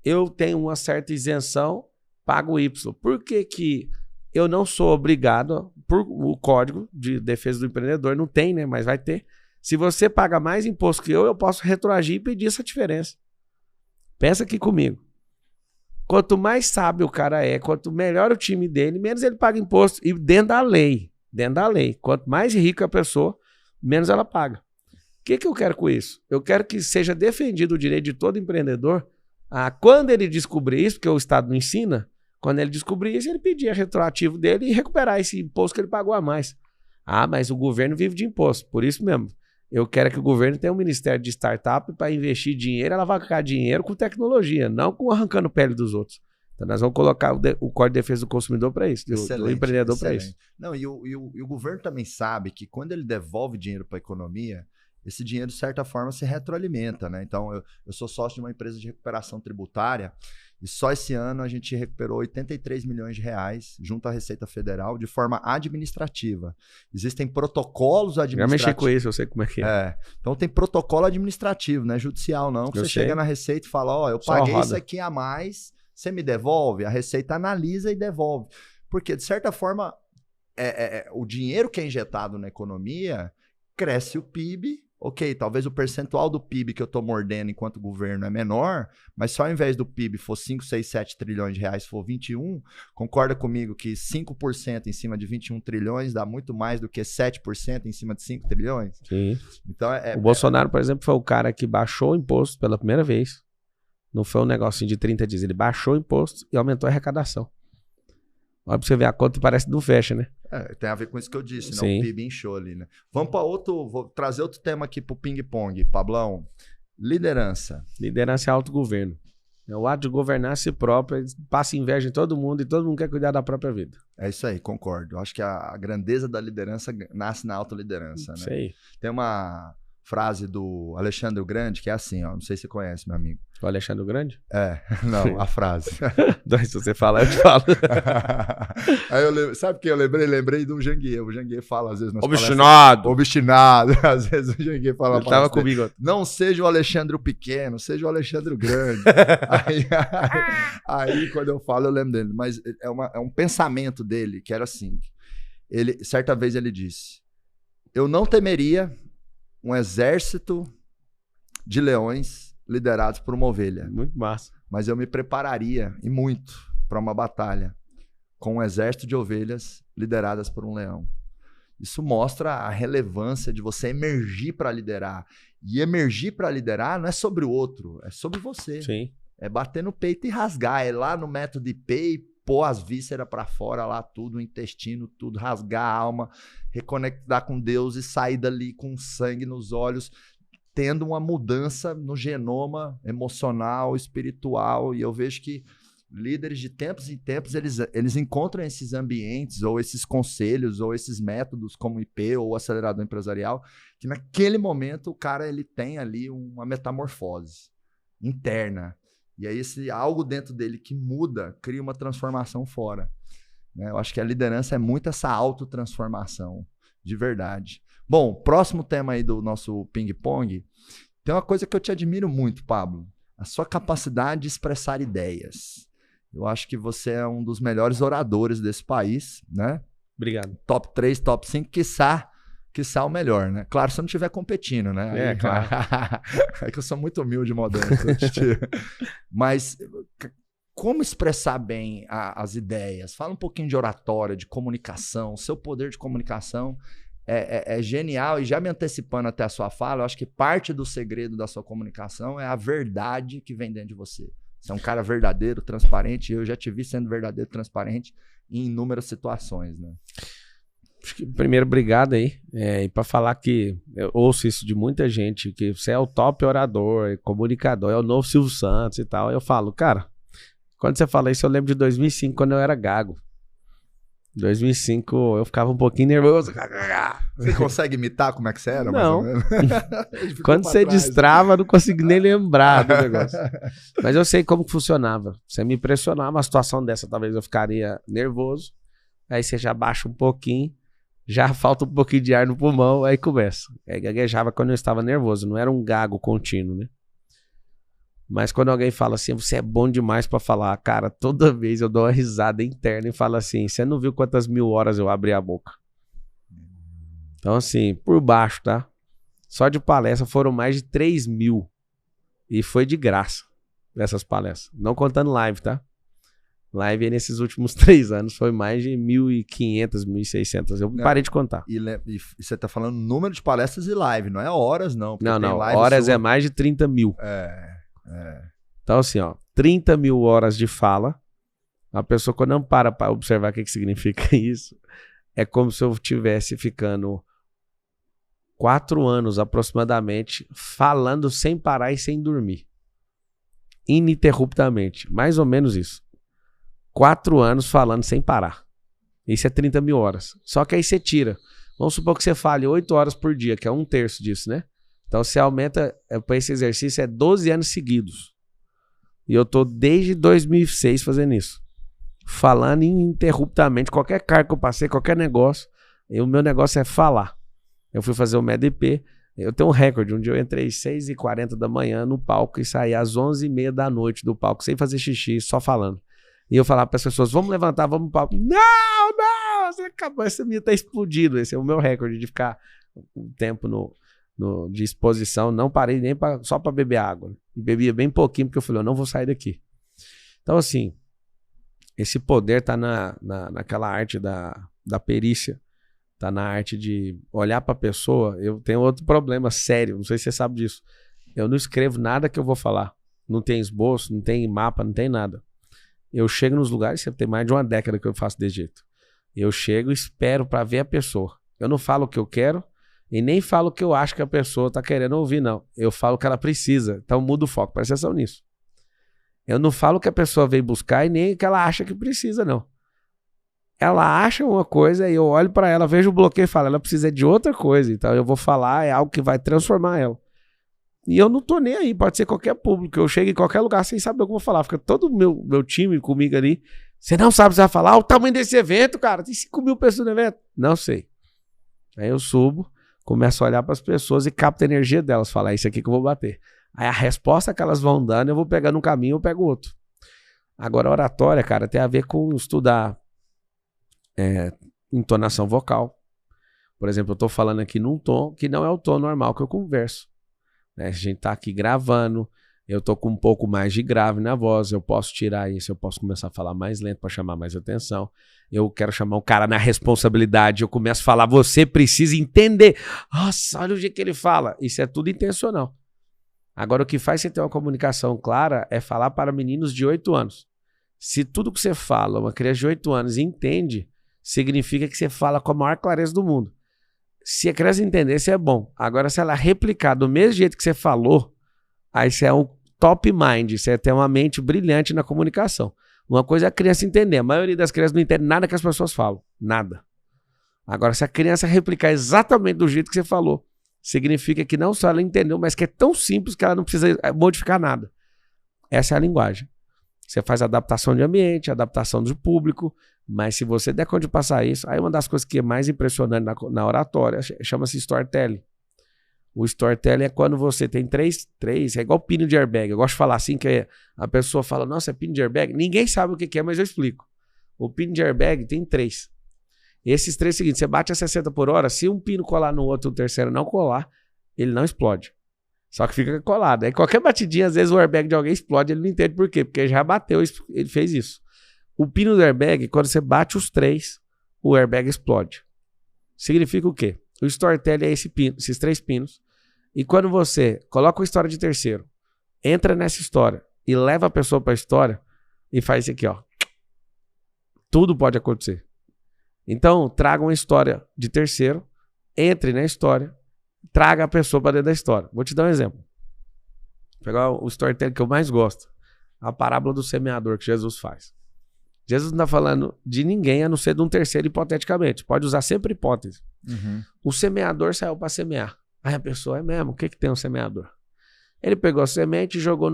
eu tenho uma certa isenção, pago Y. Por que eu não sou obrigado, por o Código de Defesa do Empreendedor, não tem, né? Mas vai ter. Se você paga mais imposto que eu posso retroagir e pedir essa diferença. Pensa aqui comigo. Quanto mais sábio o cara é, quanto melhor o time dele, menos ele paga imposto. E dentro da lei. Quanto mais rica a pessoa, menos ela paga. O que eu quero com isso? Eu quero que seja defendido o direito de todo empreendedor a, quando ele descobrir isso, porque o Estado não ensina, quando ele descobrir isso, ele pedir a retroativo dele e recuperar esse imposto que ele pagou a mais. Mas o governo vive de imposto, por isso mesmo. Eu quero que o governo tenha um ministério de startup para investir dinheiro, alavancar dinheiro com tecnologia, não com arrancando pele dos outros. Então nós vamos colocar o Código de Defesa do Consumidor para isso, do empreendedor para isso. Não, e o governo também sabe que quando ele devolve dinheiro para a economia, esse dinheiro, de certa forma, se retroalimenta, né? Então, eu sou sócio de uma empresa de recuperação tributária e só esse ano a gente recuperou 83 milhões de reais junto à Receita Federal de forma administrativa. Existem protocolos administrativos. Já mexi com isso, eu sei como é que é. Então, tem protocolo administrativo, não é judicial, não. Que você chega na Receita e fala, eu paguei isso aqui a mais, você me devolve? A Receita analisa e devolve. Porque, de certa forma, o dinheiro que é injetado na economia, cresce o PIB, ok, talvez o percentual do PIB que eu tô mordendo enquanto governo é menor, mas se ao invés do PIB for 5, 6, 7 trilhões de reais, for 21, concorda comigo que 5% em cima de 21 trilhões dá muito mais do que 7% em cima de 5 trilhões? Sim. Então, o Bolsonaro, por exemplo, foi o cara que baixou o imposto pela primeira vez. Não foi um negocinho de 30 dias. Ele baixou o imposto e aumentou a arrecadação. Olha pra você ver, a conta parece que não fecha, né? Tem a ver com isso que eu disse, né? Sim. O PIB inchou ali, né? Vamos para outro, vou trazer outro tema aqui pro ping-pong, Pablão. Liderança. Liderança é autogoverno. É o ato de governar a si próprio, passa inveja em todo mundo e todo mundo quer cuidar da própria vida. É isso aí, concordo. Eu acho que a grandeza da liderança nasce na autoliderança, né? Sei. Tem uma frase do Alexandre o Grande que é assim, ó, não sei se você conhece, meu amigo. O Alexandre o Grande? Não, a frase. Se você falar, eu te falo. Aí sabe o que eu lembrei? Lembrei do Janguier. O Janguier fala às vezes nas Obstinado. Obstinado. Às vezes o Janguier fala. Ele tava comigo. Não seja o Alexandre o Pequeno, seja o Alexandre o Grande. aí quando eu falo, eu lembro dele. Mas é um pensamento dele que era assim. Certa vez ele disse: eu não temeria um exército de leões liderados por uma ovelha. Muito massa. Mas eu me prepararia, e muito, para uma batalha com um exército de ovelhas lideradas por um leão. Isso mostra a relevância de você emergir para liderar. E emergir para liderar não é sobre o outro, é sobre você. Sim. É bater no peito e rasgar. É lá no método IP e pôr as vísceras para fora, lá tudo, o intestino, tudo, rasgar a alma, reconectar com Deus e sair dali com sangue nos olhos, tendo uma mudança no genoma emocional, espiritual. E eu vejo que líderes de tempos em tempos, eles encontram esses ambientes, ou esses conselhos, ou esses métodos como IP ou acelerador empresarial, que naquele momento o cara ele tem ali uma metamorfose interna. E aí esse algo dentro dele que muda, cria uma transformação fora. Né? Eu acho que a liderança é muito essa autotransformação, de verdade. Bom, próximo tema aí do nosso ping-pong. Tem uma coisa que eu te admiro muito, Pablo. A sua capacidade de expressar ideias. Eu acho que você é um dos melhores oradores desse país, né? Obrigado. Top 3, top 5, quiçá o melhor, né? Claro, se eu não estiver competindo, né? Aí, claro. É que eu sou muito humilde e modesto. Mas como expressar bem as ideias? Fala um pouquinho de oratória, de comunicação. Seu poder de comunicação é genial. E já me antecipando até a sua fala, eu acho que parte do segredo da sua comunicação é a verdade que vem dentro de você. Você é um cara verdadeiro, transparente. Eu já te vi sendo verdadeiro, transparente em inúmeras situações, né? Primeiro, obrigado aí. E para falar que eu ouço isso de muita gente, que você é o top orador, comunicador, é o novo Silvio Santos e tal. Eu falo, cara, quando você fala isso, eu lembro de 2005, quando eu era gago. Em 2005, eu ficava um pouquinho nervoso. Você consegue imitar como é que você era? Não. Mais ou menos? Quando você destrava, não consigo nem lembrar do negócio. Mas eu sei como que funcionava. Você me impressionar, uma situação dessa, talvez eu ficaria nervoso. Aí você já baixa um pouquinho, já falta um pouquinho de ar no pulmão, aí começa. Aí gaguejava quando eu estava nervoso, não era um gago contínuo, né? Mas quando alguém fala assim, você é bom demais pra falar, cara, toda vez eu dou uma risada interna e falo assim, você não viu quantas 1000 horas eu abri a boca? Então assim, por baixo, tá? Só de palestra foram mais de 3.000 e foi de graça essas palestras, não contando live, tá? Live nesses últimos 3 anos foi mais de 1.500, 1.600. Eu parei de contar. E você tá falando número de palestras e live, não é horas, não. Não. Horas é mais de 30.000. Então, assim, ó, 30.000 horas de fala. A pessoa, quando não para observar o que significa isso, é como se eu estivesse ficando 4 anos aproximadamente falando sem parar e sem dormir. Ininterruptamente. Mais ou menos isso. 4 anos falando sem parar. Isso é 30.000 horas. Só que aí você tira. Vamos supor que você fale 8 horas por dia, que é 1/3 disso, né? Então você aumenta, para esse exercício, é 12 anos seguidos. E eu tô desde 2006 fazendo isso. Falando ininterruptamente, qualquer cargo que eu passei, qualquer negócio. E o meu negócio é falar. Eu fui fazer o MEDP. Eu tenho um recorde. Um dia eu entrei às 6h40 da manhã no palco e saí às 11h30 da noite do palco, sem fazer xixi, só falando. E eu falava para as pessoas, vamos levantar, vamos pro palco. Não, você acabou, essa minha tá explodindo. Esse é o meu recorde de ficar um tempo no... de exposição, não parei nem só para beber água. E bebia bem pouquinho, porque eu falei, eu não vou sair daqui. Então, assim, esse poder tá naquela arte da perícia, tá na arte de olhar para a pessoa. Eu tenho outro problema sério, não sei se você sabe disso. Eu não escrevo nada que eu vou falar. Não tem esboço, não tem mapa, não tem nada. Eu chego nos lugares, você tem mais de uma década que eu faço desse jeito. Eu chego e espero para ver a pessoa. Eu não falo o que eu quero e nem falo o que eu acho que a pessoa tá querendo ouvir, não. Eu falo o que ela precisa. Então muda o foco, presta atenção nisso. Eu não falo o que a pessoa veio buscar e nem o que ela acha que precisa, não. Ela acha uma coisa e eu olho para ela, vejo o bloqueio e falo, ela precisa de outra coisa. Então eu vou falar, é algo que vai transformar ela. E eu não tô nem aí, pode ser qualquer público. Eu chego em qualquer lugar sem saber o que eu vou falar. Fica todo o meu time comigo ali. Você não sabe o que você vai falar? O tamanho desse evento, cara. Tem 5.000 pessoas no evento. Não sei. Aí eu subo, começo a olhar para as pessoas e capto a energia delas. Falo, é isso aqui que eu vou bater. Aí a resposta que elas vão dando, eu vou pegando um caminho, eu pego outro. Agora, a oratória, cara, tem a ver com estudar entonação vocal. Por exemplo, eu tô falando aqui num tom que não é o tom normal que eu converso. A gente tá aqui gravando, eu tô com um pouco mais de grave na voz, eu posso tirar isso, eu posso começar a falar mais lento para chamar mais atenção. Eu quero chamar o cara na responsabilidade, eu começo a falar, você precisa entender. Nossa, olha o jeito que ele fala. Isso é tudo intencional. Agora, o que faz você ter uma comunicação clara é falar para meninos de 8 anos. Se tudo que você fala, uma criança de 8 anos entende, significa que você fala com a maior clareza do mundo. Se a criança entender, isso é bom. Agora, se ela replicar do mesmo jeito que você falou, aí você é um top mind, você tem uma mente brilhante na comunicação. Uma coisa é a criança entender. A maioria das crianças não entende nada que as pessoas falam. Nada. Agora, se a criança replicar exatamente do jeito que você falou, significa que não só ela entendeu, mas que é tão simples que ela não precisa modificar nada. Essa é a linguagem. Você faz adaptação de ambiente, adaptação do público, mas se você der conta de passar isso, aí uma das coisas que é mais impressionante na oratória chama-se storytelling. O storytelling é quando você tem três, é igual pino de airbag. Eu gosto de falar assim, que a pessoa fala, nossa, é pino de airbag? Ninguém sabe o que é, mas eu explico. O pino de airbag tem 3. Esses 3 é o seguinte, você bate a 60 por hora, se um pino colar no outro, o terceiro não colar, ele não explode. Só que fica colado. Aí qualquer batidinha, às vezes o airbag de alguém explode, ele não entende por quê, porque já bateu, ele fez isso. O pino do airbag, quando você bate os 3, o airbag explode. Significa o quê? O storytelling é esses 3 pinos. E quando você coloca uma história de terceiro, entra nessa história e leva a pessoa para a história e faz isso aqui, ó. Tudo pode acontecer. Então, traga uma história de terceiro, entre na história, traga a pessoa para dentro da história. Vou te dar um exemplo. Vou pegar o storytelling que eu mais gosto. A parábola do semeador que Jesus faz. Jesus não está falando de ninguém a não ser de um terceiro hipoteticamente. Pode usar sempre hipótese. Uhum. O semeador saiu para semear. Aí a pessoa, é mesmo? O que tem um semeador? Ele pegou a semente e jogou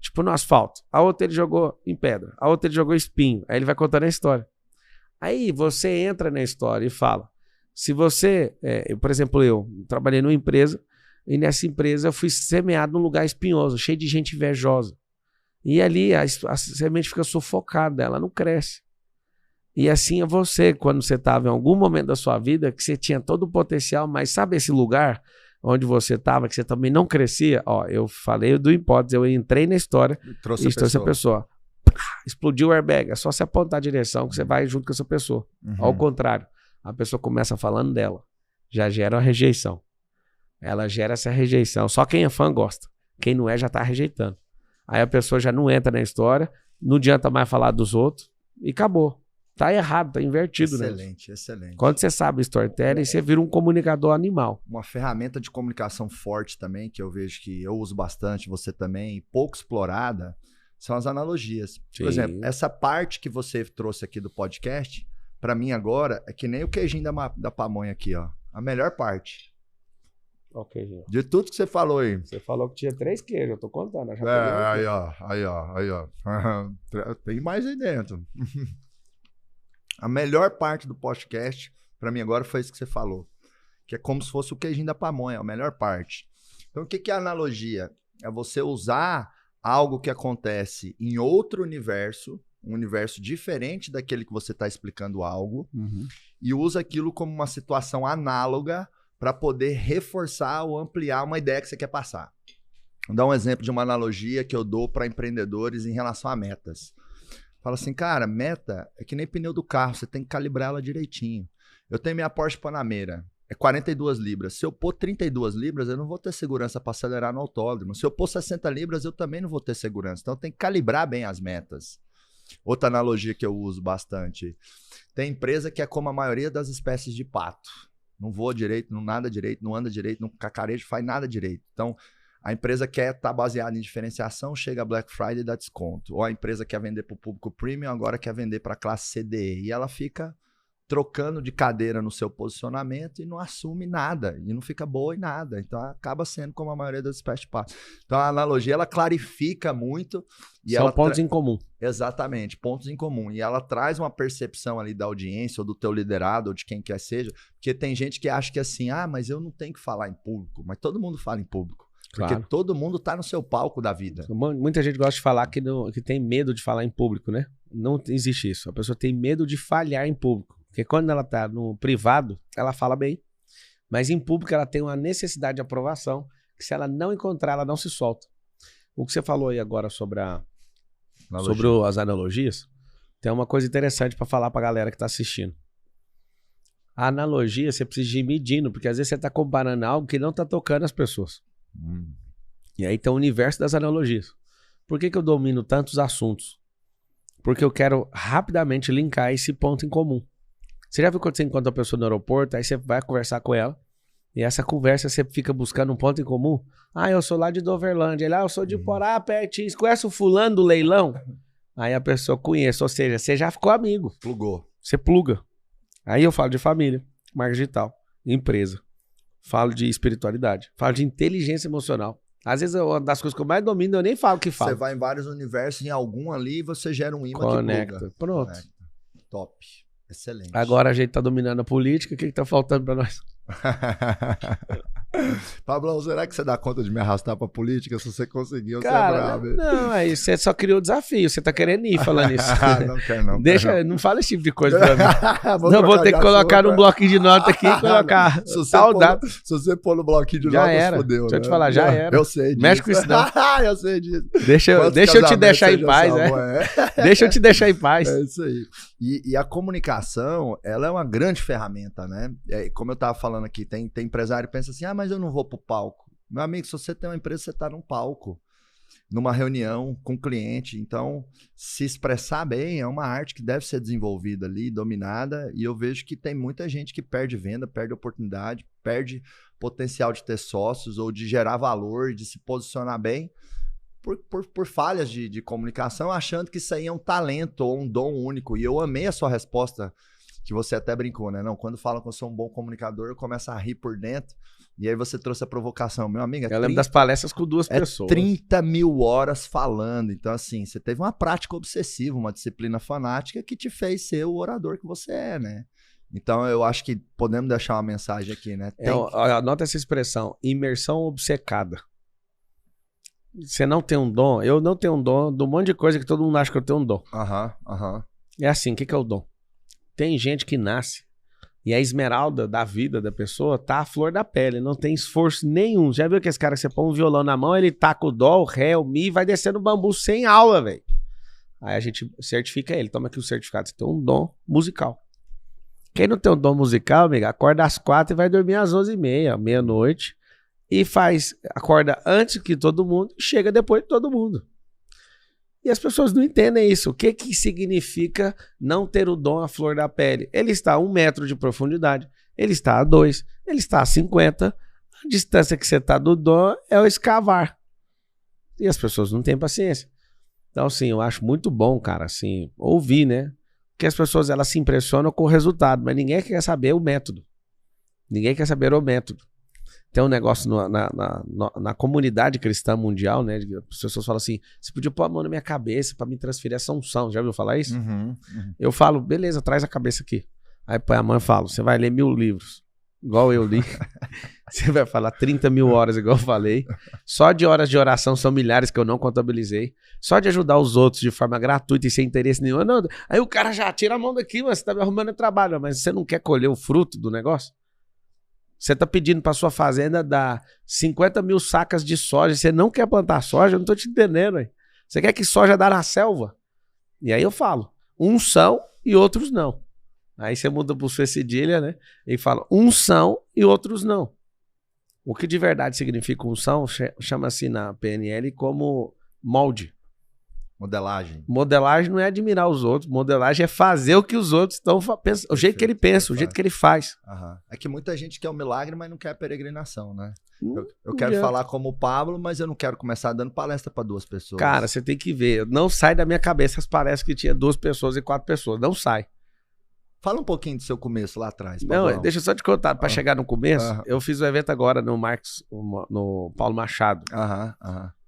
tipo no asfalto. A outra ele jogou em pedra. A outra ele jogou espinho. Aí ele vai contando a história. Aí você entra na história e fala. Se você, por exemplo, eu trabalhei numa empresa e nessa empresa eu fui semeado num lugar espinhoso, cheio de gente invejosa. E ali a semente fica sufocada, ela não cresce. E assim é você, quando você estava em algum momento da sua vida, que você tinha todo o potencial, mas sabe esse lugar onde você estava, que você também não crescia? Ó, eu falei do hipótese, eu entrei na história e trouxe a pessoa. Explodiu o airbag, é só você apontar a direção que você vai junto com essa pessoa. Uhum. Ao contrário, a pessoa começa falando dela, já gera uma rejeição. Ela gera essa rejeição, só quem é fã gosta. Quem não é já está rejeitando. Aí a pessoa já não entra na história, não adianta mais falar dos outros e acabou. Tá errado, tá invertido, excelente, né? Excelente. Quando você sabe storytelling, você vira um comunicador animal. Uma ferramenta de comunicação forte também, que eu vejo que eu uso bastante, você também, pouco explorada, são as analogias. Sim. Por exemplo, essa parte que você trouxe aqui do podcast, para mim agora, é que nem o queijinho da pamonha aqui, ó. A melhor parte. Okay, de tudo que você falou aí. Você falou que tinha 3 queijos, eu tô contando. Aí ó. Tem mais aí dentro. A melhor parte do podcast, pra mim agora, foi isso que você falou. Que é como se fosse o queijinho da pamonha, a melhor parte. Então, o que é analogia? É você usar algo que acontece em outro universo, um universo diferente daquele que você está explicando algo, e usa aquilo como uma situação análoga para poder reforçar ou ampliar uma ideia que você quer passar. Vou dar um exemplo de uma analogia que eu dou para empreendedores em relação a metas. Fala assim, cara, meta é que nem pneu do carro, você tem que calibrar ela direitinho. Eu tenho minha Porsche Panamera, é 42 libras. Se eu pôr 32 libras, eu não vou ter segurança para acelerar no autódromo. Se eu pôr 60 libras, eu também não vou ter segurança. Então tem que calibrar bem as metas. Outra analogia que eu uso bastante. Tem empresa que é como a maioria das espécies de pato. Não voa direito, não nada direito, não anda direito, não cacareja, faz nada direito. Então, a empresa quer estar baseada em diferenciação, chega a Black Friday e dá desconto. Ou a empresa quer vender para o público premium, agora quer vender para a classe CDE. E ela fica trocando de cadeira no seu posicionamento e não assume nada. E não fica boa em nada. Então, acaba sendo como a maioria das espécies de pato. Então, a analogia, ela clarifica muito. E São ela pontos em comum. Exatamente, pontos em comum. E ela traz uma percepção ali da audiência, ou do teu liderado, ou de quem quer seja. Porque tem gente que acha que assim, mas eu não tenho que falar em público. Mas todo mundo fala em público. Porque Claro. todo mundo tá no seu palco da vida. Muita gente gosta de falar que tem medo de falar em público, né? Não existe isso. A pessoa tem medo de falhar em público. Porque quando ela tá no privado, ela fala bem. Mas em público ela tem uma necessidade de aprovação que se ela não encontrar, ela não se solta. O que você falou aí agora sobre as analogias, tem uma coisa interessante para falar pra galera que tá assistindo. A analogia você precisa ir medindo, porque às vezes você tá comparando algo que não tá tocando as pessoas. E aí tem o universo das analogias. Por que eu domino tantos assuntos? Porque eu quero rapidamente linkar esse ponto em comum. Você já viu quando você encontra uma pessoa no aeroporto, aí você vai conversar com ela, e essa conversa você fica buscando um ponto em comum? Eu sou lá de Doverlândia, eu sou de Porá, pertinho. Você conhece o fulano do leilão? Aí a pessoa conhece, ou seja, você já ficou amigo. Plugou. Você pluga. Aí eu falo de família, marca digital, empresa. Falo de espiritualidade. Falo de inteligência emocional. Às vezes, uma das coisas que eu mais domino, eu nem falo o que falo. Você vai em vários universos, em algum ali, você gera um imã Conecta. que pluga. Pronto. Conecta. Top. Excelente. Agora a gente tá dominando a política. O que tá faltando pra nós? Pablão, será que você dá conta de me arrastar pra política? Se você conseguir, você é Cara, brabo. não, aí você só criou o desafio. Você tá querendo ir falando isso. Não quero não. Deixa, não fala esse tipo de coisa pra mim. Não, vou ter que colocar num bloquinho de nota aqui e colocar tal data. Se você pôr no bloquinho de Já notas, era. fodeu. Deixa eu te falar, já era. Eu sei disso. Mexe com isso não. Eu sei disso. Deixa eu te deixar em paz, Deixa eu te deixar em paz. É isso aí. E a comunicação, ela é uma grande ferramenta, né? Como eu tava falando aqui, tem empresário que pensa assim, mas eu não vou pro palco. Meu amigo, se você tem uma empresa, você tá num palco, numa reunião com o cliente. Então, se expressar bem é uma arte que deve ser desenvolvida ali, dominada. E eu vejo que tem muita gente que perde venda, perde oportunidade, perde potencial de ter sócios ou de gerar valor, de se posicionar bem, por falhas de comunicação, achando que isso aí é um talento ou um dom único. E eu amei a sua resposta, que você até brincou, né? Não, quando falam que eu sou um bom comunicador, eu começo a rir por dentro. E aí você trouxe a provocação. Meu amigo, eu lembro das palestras com duas pessoas. 30 mil horas falando. Então, assim, você teve uma prática obsessiva, uma disciplina fanática que te fez ser o orador que você é, né? Então, eu acho que podemos deixar uma mensagem aqui, né? Anota essa expressão, imersão obcecada. Você não tem um dom, eu não tenho um dom, de um monte de coisa que todo mundo acha que eu tenho um dom. É assim, o que é o dom? Tem gente que nasce e a esmeralda da vida da pessoa tá à flor da pele, não tem esforço nenhum. Já viu que esse cara que você põe um violão na mão, ele taca o dó, o ré, o mi, vai descendo o bambu sem aula, velho. Aí a gente certifica ele, toma aqui o certificado, você tem um dom musical. Quem não tem um dom musical, amiga, acorda às 4 e vai dormir às 11h30, meia-noite, e acorda antes que todo mundo e chega depois de todo mundo. E as pessoas não entendem isso. O que significa não ter o dom à flor da pele? Ele está a 1 metro de profundidade, ele está a 2, ele está a 50. A distância que você está do dom é o escavar. E as pessoas não têm paciência. Então, assim, eu acho muito bom, cara, assim, ouvir, né? Porque as pessoas, elas se impressionam com o resultado, mas ninguém quer saber o método. Ninguém quer saber o método. Tem um negócio na comunidade cristã mundial, né? As pessoas falam assim, você podia pôr a mão na minha cabeça para me transferir essa unção. Já ouviu falar isso? Eu falo, beleza, traz a cabeça aqui. Aí põe a mão e falo, você vai ler 1000 livros, igual eu li. Você vai falar 30 mil horas, igual eu falei. Só de horas de oração são milhares que eu não contabilizei. Só de ajudar os outros de forma gratuita e sem interesse nenhum. Não, aí o cara já tira a mão daqui, mas você tá me arrumando trabalho. Mas você não quer colher o fruto do negócio? Você tá pedindo pra sua fazenda dar 50 mil sacas de soja. Você não quer plantar soja? Eu não tô te entendendo, hein? Você quer que soja dá na selva? E aí eu falo, uns são e outros não. Aí você muda pro C cedilha, né? E fala, uns são e outros não. O que de verdade significa unção chama-se na PNL como molde. Modelagem. Modelagem não é admirar os outros, modelagem é fazer o que os outros estão pensando, o jeito que ele pensa, o jeito que ele faz. É que muita gente quer o milagre, mas não quer a peregrinação, né? Eu quero falar como o Pablo, mas eu não quero começar dando palestra para 2 pessoas. Cara, você tem que ver, não sai da minha cabeça as palestras que tinha 2 pessoas e 4 pessoas, não sai. Fala um pouquinho do seu começo lá atrás. Pablão. Não, deixa eu só te contar, para chegar no começo, eu fiz um evento agora no no Paulo Machado.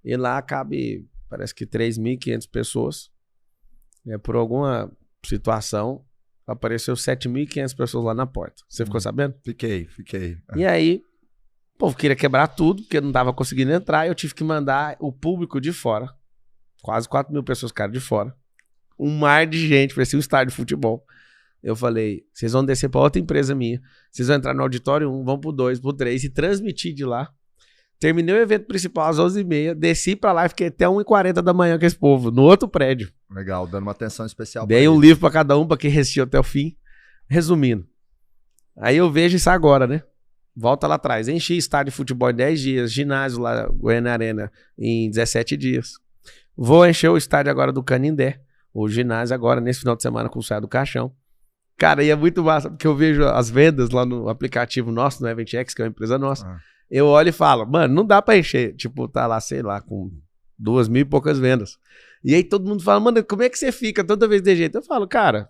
E lá cabe, parece que 3.500 pessoas. Por alguma situação, apareceu 7.500 pessoas lá na porta. Você ficou sabendo? Fiquei. E aí, o povo queria quebrar tudo, porque não tava conseguindo entrar, e eu tive que mandar o público de fora. Quase 4.000 pessoas ficaram de fora. Um mar de gente, parecia um estádio de futebol. Eu falei, vocês vão descer para outra empresa minha, vocês vão entrar no auditório 1, vão pro 2, pro 3 e transmitir de lá. Terminei o evento principal às 11h30, desci pra lá e fiquei até 1h40 da manhã com esse povo, no outro prédio. Legal, dando uma atenção especial. Dei um livro pra cada um, pra quem resistiu até o fim. Resumindo, aí eu vejo isso agora, né? Volta lá atrás, enchi estádio de futebol em 10 dias, ginásio lá, Goiânia Arena, em 17 dias. Vou encher o estádio agora do Canindé, o ginásio agora, nesse final de semana com o Saia do Caixão. Cara, e é muito massa, porque eu vejo as vendas lá no aplicativo nosso, no EventX, que é uma empresa nossa. Eu olho e falo, mano, não dá pra encher. Tipo, tá lá, sei lá, com 2.000 e poucas vendas. E aí todo mundo fala, mano, como é que você fica toda vez de jeito? Eu falo, cara,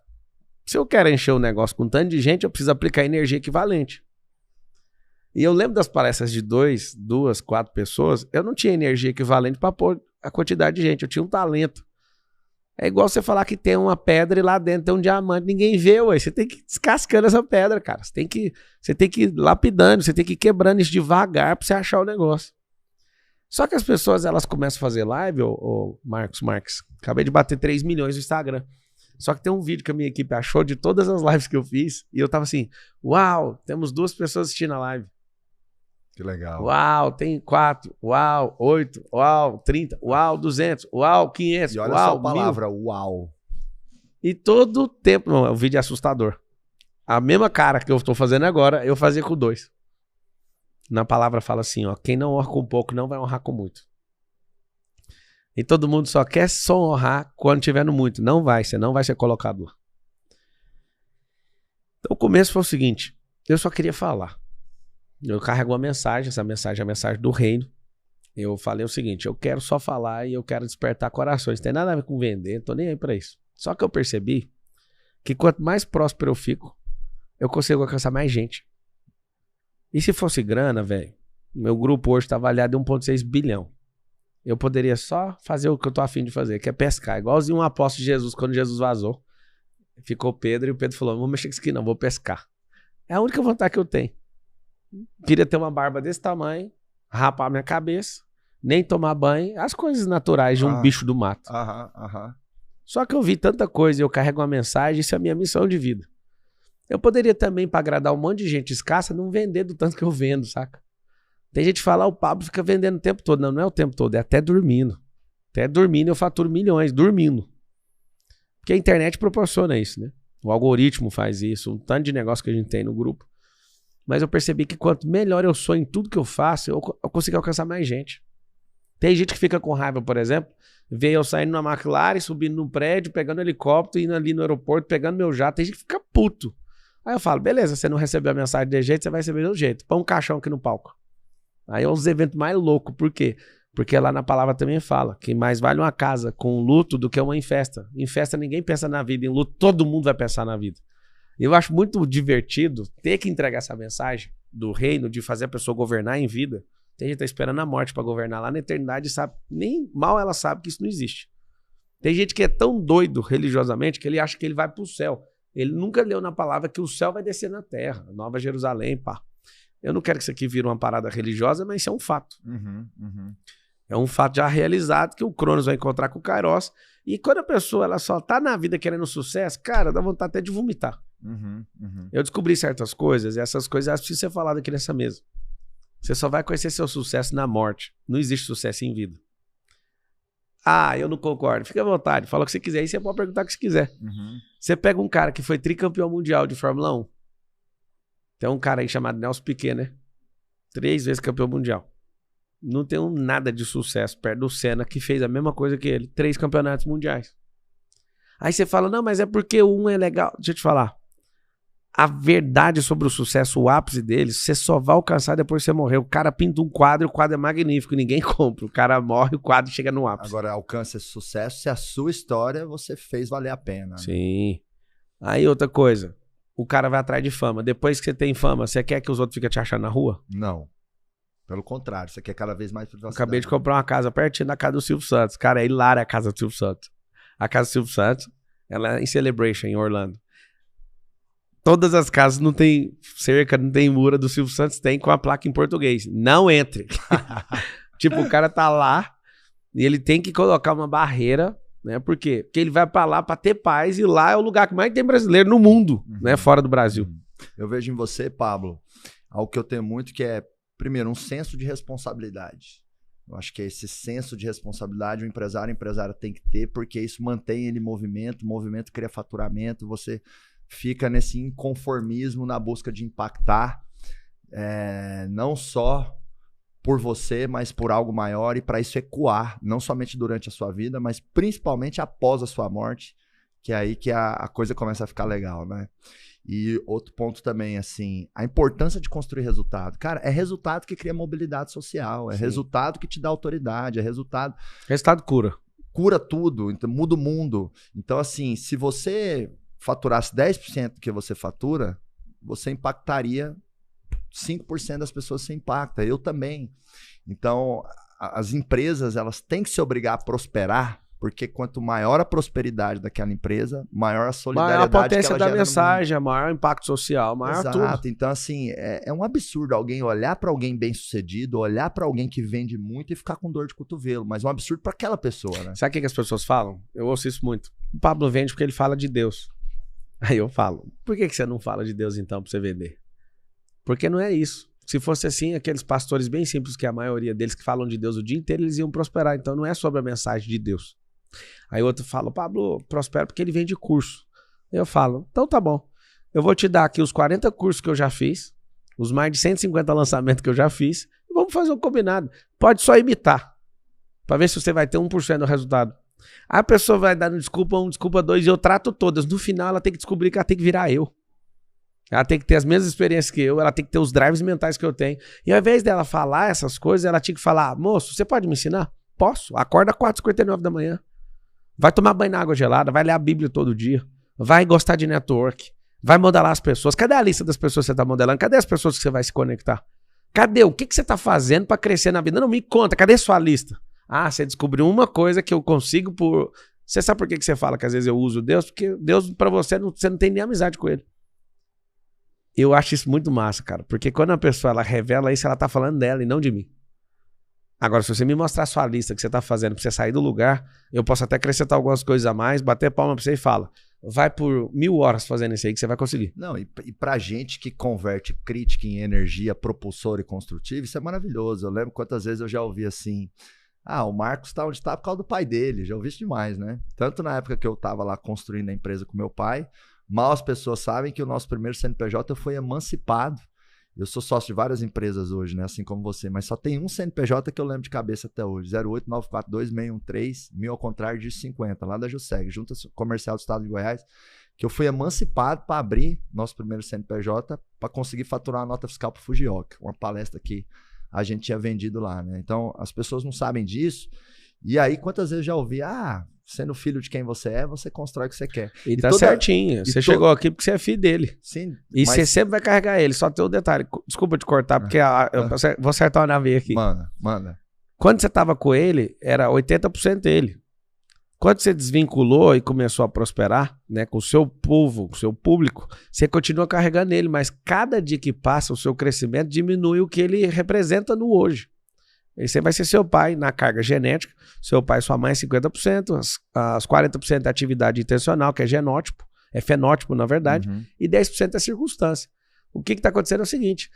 se eu quero encher o negócio com tanto de gente, eu preciso aplicar energia equivalente. E eu lembro das palestras de 2, 4 pessoas, eu não tinha energia equivalente pra pôr a quantidade de gente, eu tinha um talento. É igual você falar que tem uma pedra e lá dentro tem um diamante, ninguém vê, ué. Você tem que ir descascando essa pedra, cara. Você tem que ir lapidando, você tem que ir quebrando isso devagar pra você achar o negócio. Só que as pessoas, elas começam a fazer live, ô Marcos, acabei de bater 3 milhões no Instagram. Só que tem um vídeo que a minha equipe achou de todas as lives que eu fiz, e eu tava assim, uau, temos 2 pessoas assistindo a live. Que legal. Uau, tem 4, uau, 8, uau, 30, uau, 200, uau, 500, e olha uau, só a palavra, 1000. Uau. E todo o tempo, não, o vídeo é assustador. A mesma cara que eu tô fazendo agora, eu fazia com 2. Na palavra fala assim, ó, quem não honra com pouco não vai honrar com muito. E todo mundo só quer honrar quando tiver no muito. Não vai, você não vai ser colocado lá. Então o começo foi o seguinte, eu só queria falar. Eu carrego uma mensagem, essa mensagem é a mensagem do reino. Eu falei o seguinte, eu quero só falar e eu quero despertar corações. Não tem nada a ver com vender, não tô nem aí pra isso. Só que eu percebi que quanto mais próspero eu fico, eu consigo alcançar mais gente. E se fosse grana, velho, meu grupo hoje tá avaliado em 1,6 bilhão. Eu poderia só fazer o que eu tô afim de fazer, que é pescar. Igualzinho um apóstolo de Jesus, quando Jesus vazou. Ficou Pedro e o Pedro falou, não vou mexer com isso aqui não, vou pescar. É a única vontade que eu tenho. Queria ter uma barba desse tamanho, rapar minha cabeça, nem tomar banho, as coisas naturais de um bicho do mato. Só que eu vi tanta coisa e eu carrego uma mensagem, isso é a minha missão de vida. Eu poderia também, para agradar um monte de gente escassa, não vender do tanto que eu vendo, saca? Tem gente que fala, o Pablo fica vendendo o tempo todo. Não, não é o tempo todo, é até dormindo. Até dormindo eu faturo milhões, dormindo. Porque a internet proporciona isso, né? O algoritmo faz isso, um tanto de negócio que a gente tem no grupo. Mas eu percebi que quanto melhor eu sou em tudo que eu faço, eu consigo alcançar mais gente. Tem gente que fica com raiva, por exemplo, vê eu saindo na McLaren, subindo no prédio, pegando um helicóptero, indo ali no aeroporto, pegando meu jato. Tem gente que fica puto. Aí eu falo, beleza, você não recebeu a mensagem de jeito, você vai receber do jeito. Põe um caixão aqui no palco. Aí é um dos eventos mais loucos. Por quê? Porque lá na palavra também fala que mais vale uma casa com luto do que uma em festa. Em festa ninguém pensa na vida, em luto todo mundo vai pensar na vida. Eu acho muito divertido ter que entregar essa mensagem do reino, de fazer a pessoa governar em vida. Tem gente que tá esperando a morte para governar lá na eternidade, sabe? Nem mal ela sabe que isso não existe. Tem gente que é tão doido religiosamente que ele acha que ele vai pro céu. Ele nunca leu na palavra que o céu vai descer na terra, Nova Jerusalém, pá. Eu não quero que isso aqui vire uma parada religiosa, mas isso é um fato. É um fato já realizado que o Cronos vai encontrar com o Kairos. E quando a pessoa ela só tá na vida querendo sucesso, cara, dá vontade até de vomitar. Eu descobri certas coisas, e essas coisas elas precisam ser faladas aqui nessa mesa. Você só vai conhecer seu sucesso na morte. Não existe sucesso em vida. Ah, eu não concordo. Fica à vontade. Fala o que você quiser. Aí você pode perguntar o que você quiser. Você pega um cara que foi tricampeão mundial de Fórmula 1. Tem um cara aí chamado Nelson Piquet, né? 3 vezes campeão mundial. Não tem nada de sucesso perto do Senna, que fez a mesma coisa que ele. 3 campeonatos mundiais. Aí você fala, não, mas é porque um é legal. Deixa eu te falar. A verdade sobre o sucesso, o ápice deles, você só vai alcançar depois que você morrer. O cara pinta um quadro, o quadro é magnífico, ninguém compra. O cara morre, o quadro chega no ápice. Agora, alcança esse sucesso se a sua história você fez valer a pena. Né? Sim. Aí outra coisa, o cara vai atrás de fama. Depois que você tem fama, você quer que os outros fiquem te achando na rua? Não. Pelo contrário, você quer cada vez mais privacidade. Acabei de comprar uma casa pertinho da casa do Silvio Santos. Cara, é hilária a casa do Silvio Santos. A casa do Silvio Santos, ela é em Celebration, em Orlando. Todas as casas não tem cerca, não tem mura do Silvio Santos, tem com a placa em português. Não entre. Tipo, o cara tá lá e ele tem que colocar uma barreira, né? Por quê? Porque ele vai pra lá pra ter paz e lá é o lugar que mais tem brasileiro no mundo, né? Fora do Brasil. Eu vejo em você, Pablo, algo que eu tenho muito que é, primeiro, um senso de responsabilidade. Eu acho que esse senso de responsabilidade o empresário tem que ter, porque isso mantém ele em movimento, o movimento cria faturamento, você fica nesse inconformismo na busca de impactar, não só por você, mas por algo maior, e para isso ecoar, não somente durante a sua vida, mas principalmente após a sua morte, que é aí que a coisa começa a ficar legal, né? E outro ponto também, assim, a importância de construir resultado. Cara, é resultado que cria mobilidade social, é Sim. resultado que te dá autoridade, é resultado... Resultado cura. Cura tudo, então, muda o mundo. Então, assim, se você faturasse 10% do que você fatura, você impactaria 5% das pessoas que você impacta. Eu também. Então, as empresas, elas têm que se obrigar a prosperar, porque quanto maior a prosperidade daquela empresa, maior a solidariedade maior a potência que ela da gera no mensagem, maior impacto social, maior tudo. Exato. Então, assim, é um absurdo alguém olhar para alguém bem-sucedido, olhar para alguém que vende muito e ficar com dor de cotovelo, mas é um absurdo para aquela pessoa, né? Sabe o que as pessoas falam? Eu ouço isso muito. O Pablo vende porque ele fala de Deus. Aí eu falo, por que você não fala de Deus então pra você vender? Porque não é isso. Se fosse assim, aqueles pastores bem simples, que é a maioria deles que falam de Deus o dia inteiro, eles iam prosperar. Então não é sobre a mensagem de Deus. Aí outro fala, Pablo prospera porque ele vende curso. Eu falo, então tá bom. Eu vou te dar aqui os 40 cursos que eu já fiz, os mais de 150 lançamentos que eu já fiz, e vamos fazer um combinado. Pode só imitar, pra ver se você vai ter 1% do resultado. A pessoa vai dar desculpa 1, desculpa 2, e eu trato todas. No final, ela tem que descobrir que ela tem que virar eu. Ela tem que ter as mesmas experiências que eu, ela tem que ter os drives mentais que eu tenho. E ao invés dela falar essas coisas, ela tinha que falar, moço, você pode me ensinar? Posso. Acorda 4h59 da manhã. Vai tomar banho na água gelada, vai ler a Bíblia todo dia. Vai gostar de network. Vai modelar as pessoas. Cadê a lista das pessoas que você está modelando? Cadê as pessoas que você vai se conectar? Cadê? O que você está fazendo para crescer na vida? Não, me conta. Cadê sua lista? Ah, você descobriu uma coisa que eu consigo por... Você sabe por que você fala que às vezes eu uso Deus? Porque Deus, pra você não tem nem amizade com ele. Eu acho isso muito massa, cara. Porque quando a pessoa ela revela isso, ela tá falando dela e não de mim. Agora, se você me mostrar a sua lista que você tá fazendo pra você sair do lugar, eu posso até acrescentar algumas coisas a mais, bater palma pra você e fala, vai por 1000 horas fazendo isso aí que você vai conseguir. Não, e pra gente que converte crítica em energia propulsora e construtiva, isso é maravilhoso. Eu lembro quantas vezes eu já ouvi assim... Ah, o Marcos tá onde tá por causa do pai dele. Já ouvi isso demais, né? Tanto na época que eu tava lá construindo a empresa com meu pai, mal as pessoas sabem que o nosso primeiro CNPJ foi emancipado. Eu sou sócio de várias empresas hoje, né? Assim como você, mas só tem um CNPJ que eu lembro de cabeça até hoje. 08942-613, 1000 ao contrário de 50, lá da Jusseg, Junta Comercial do Estado de Goiás, que eu fui emancipado para abrir nosso primeiro CNPJ para conseguir faturar a nota fiscal para o Fujioka, uma palestra que a gente tinha vendido lá, né? Então, as pessoas não sabem disso. E aí, quantas vezes eu já ouvi, sendo filho de quem você é, você constrói o que você quer. E tá certinho. Você chegou aqui porque você é filho dele. Sim. E você sempre vai carregar ele. Só tem um detalhe. Desculpa te cortar, porque eu vou acertar uma nave aqui. Manda. Quando você tava com ele, era 80% dele. Quando você desvinculou e começou a prosperar, né, com o seu povo, com o seu público, você continua carregando ele, mas cada dia que passa o seu crescimento diminui o que ele representa no hoje. Ele sempre vai ser seu pai na carga genética, seu pai e sua mãe 50%, as 40% é atividade intencional, que é genótipo, é fenótipo, na verdade, Uhum. e 10% é circunstância. O que está acontecendo é o seguinte,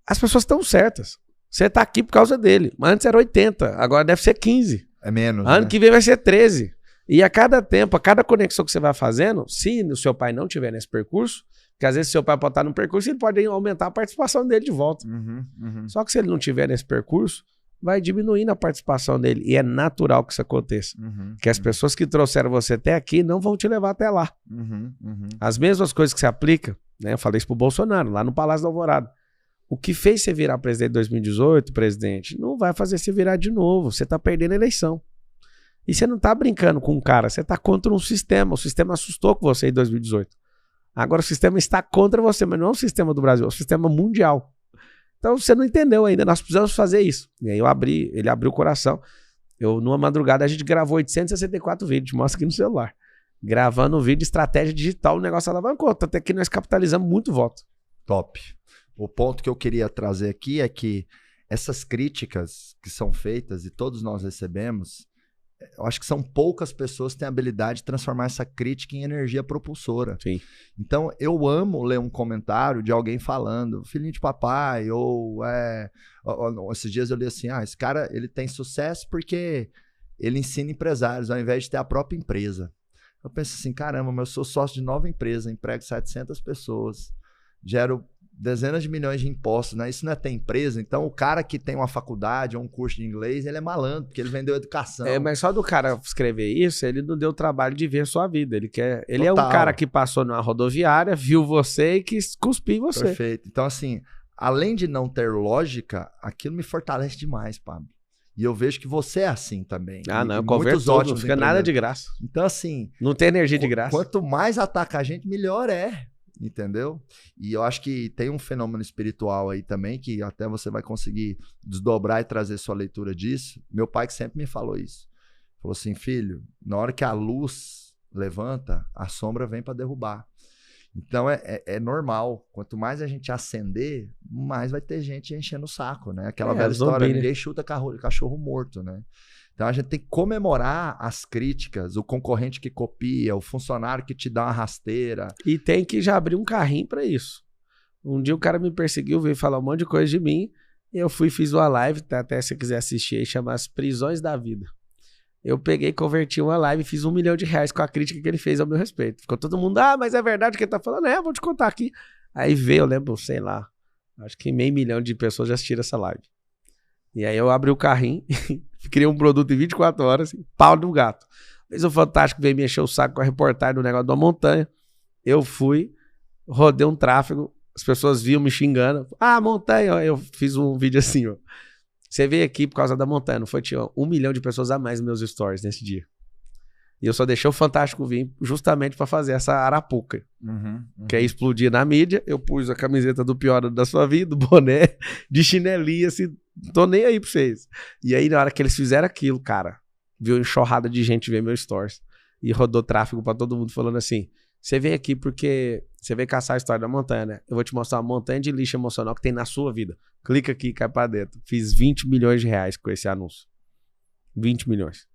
as pessoas estão certas. Você está aqui por causa dele. Mas antes era 80, agora deve ser 15. É menos, Ano né? que vem vai ser 13. E a cada tempo, a cada conexão que você vai fazendo, se o seu pai não tiver nesse percurso, porque às vezes seu pai pode estar no percurso, ele pode aumentar a participação dele de volta. Uhum, uhum. Só que se ele não tiver nesse percurso, vai diminuindo a participação dele. E é natural que isso aconteça. Uhum, Que as pessoas que trouxeram você até aqui não vão te levar até lá. uhum, uhum. As mesmas coisas que você aplica, né? Eu falei isso pro Bolsonaro, lá no Palácio da Alvorada. O que fez você virar presidente em 2018, presidente, não vai fazer você virar de novo. Você tá perdendo a eleição. E você não tá brincando com um cara, você tá contra um sistema. O sistema assustou com você em 2018. Agora o sistema está contra você, mas não é o sistema do Brasil, é o sistema mundial. Então você não entendeu ainda, nós precisamos fazer isso. E aí ele abriu o coração. Numa madrugada, a gente gravou 864 vídeos, mostra aqui no celular. Gravando um vídeo, estratégia digital, o negócio alavancou. Até que nós capitalizamos muito voto. Top. O ponto que eu queria trazer aqui é que essas críticas que são feitas e todos nós recebemos, eu acho que são poucas pessoas que têm a habilidade de transformar essa crítica em energia propulsora. Sim. Então, eu amo ler um comentário de alguém falando, filhinho de papai, ou esses dias eu li assim, esse cara ele tem sucesso porque ele ensina empresários, ao invés de ter a própria empresa. Eu penso assim, caramba, mas eu sou sócio de 9 empresas, emprego 700 pessoas, gero dezenas de milhões de impostos, né? Isso não é ter empresa. Então, o cara que tem uma faculdade ou um curso de inglês, ele é malandro, porque ele vendeu educação. Mas só do cara escrever isso, ele não deu o trabalho de ver a sua vida. Ele é um Total. cara que passou numa rodoviária, viu você e quis cuspir em você. Perfeito. Então, assim, além de não ter lógica, aquilo me fortalece demais, Pablo. E eu vejo que você é assim também. Não, eu e converto muitos tudo, não ótimos fica nada de empreendedores. graça. Então, assim, Não tem energia de graça. quanto mais ataca a gente, melhor é. Entendeu? E eu acho que tem um fenômeno espiritual aí também, que até você vai conseguir desdobrar e trazer sua leitura disso. Meu pai que sempre me falou isso. Falou assim, filho, na hora que a luz levanta, a sombra vem para derrubar. Então é normal. Quanto mais a gente acender, mais vai ter gente enchendo o saco, né? Aquela velha história, zumbi, né? ninguém chuta cachorro morto, né? Então a gente tem que comemorar as críticas, o concorrente que copia, o funcionário que te dá uma rasteira. E tem que já abrir um carrinho pra isso. Um dia o cara me perseguiu, veio falar um monte de coisa de mim, e eu fui e fiz uma live, até se você quiser assistir aí, chama As Prisões da Vida. Eu peguei, converti uma live e fiz R$1 milhão com a crítica que ele fez ao meu respeito. Ficou todo mundo, mas é verdade o que ele tá falando? Vou te contar aqui. Aí veio, eu lembro, sei lá, acho que 500 mil de pessoas já assistiram essa live. E aí eu abri o carrinho, criei um produto em 24 horas, pau no gato. Fez o Fantástico, veio me encher o saco com a reportagem do negócio de uma montanha. Eu fui, rodei um tráfego, as pessoas viam me xingando. Montanha, eu fiz um vídeo assim, ó. Você veio aqui por causa da montanha, não foi? Tinha 1 milhão de pessoas a mais nos meus stories nesse dia. E eu só deixei o Fantástico vir justamente pra fazer essa arapuca. Que aí explodia na mídia, eu pus a camiseta do Pior da Sua Vida, do boné, de chinelinha, assim, tô nem aí pra vocês. E aí, na hora que eles fizeram aquilo, cara, viu enxurrada de gente ver meus stories. E rodou tráfego pra todo mundo falando assim, você veio aqui porque você veio caçar a história da montanha, né? Eu vou te mostrar uma montanha de lixo emocional que tem na sua vida. Clica aqui e cai pra dentro. Fiz R$20 milhões com esse anúncio. 20 milhões.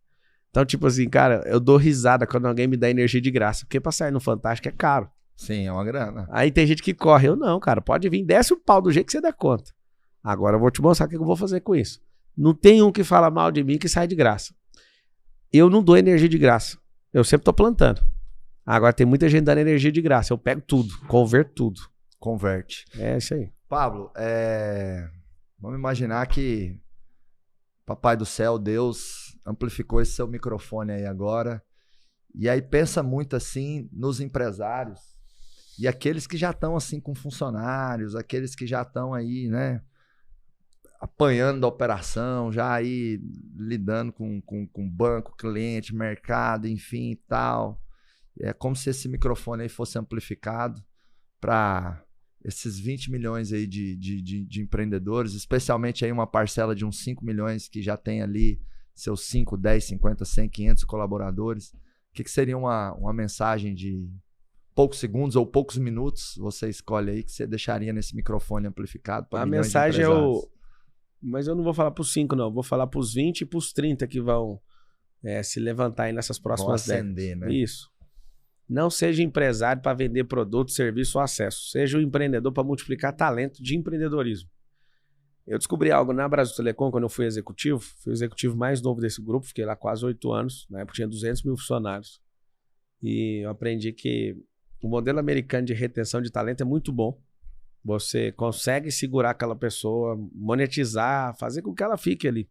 Então, tipo assim, cara, eu dou risada quando alguém me dá energia de graça. Porque pra sair no Fantástico é caro. Sim, é uma grana. Aí tem gente que corre. Eu não, cara. Pode vir, desce o pau do jeito que você dá conta. Agora eu vou te mostrar o que eu vou fazer com isso. Não tem um que fala mal de mim que sai de graça. Eu não dou energia de graça. Eu sempre tô plantando. Agora tem muita gente dando energia de graça. Eu pego tudo, converto tudo. Converte. É isso aí. Pablo, vamos imaginar que Papai do Céu, Deus, amplificou esse seu microfone aí agora. E aí pensa muito assim nos empresários e aqueles que já estão assim com funcionários, aqueles que já estão aí, né, apanhando da operação, já aí lidando com banco, cliente, mercado, enfim e tal. É como se esse microfone aí fosse amplificado para esses 20 milhões aí de empreendedores, especialmente aí uma parcela de uns 5 milhões que já tem ali seus 5, 10, 50, 100, 500 colaboradores. O que seria uma mensagem de poucos segundos ou poucos minutos, você escolhe aí, que você deixaria nesse microfone amplificado para milhões de empresários? A mensagem mas eu não vou falar para os 5 não, eu vou falar para os 20 e para os 30 que vão se levantar aí nessas próximas décadas. Né? Isso. Não seja empresário para vender produto, serviço ou acesso. Seja um empreendedor para multiplicar talento de empreendedorismo. Eu descobri algo na Brasil Telecom quando eu fui executivo. Fui o executivo mais novo desse grupo. Fiquei lá quase 8 anos. Na época tinha 200 mil funcionários. E eu aprendi que o modelo americano de retenção de talento é muito bom. Você consegue segurar aquela pessoa, monetizar, fazer com que ela fique ali.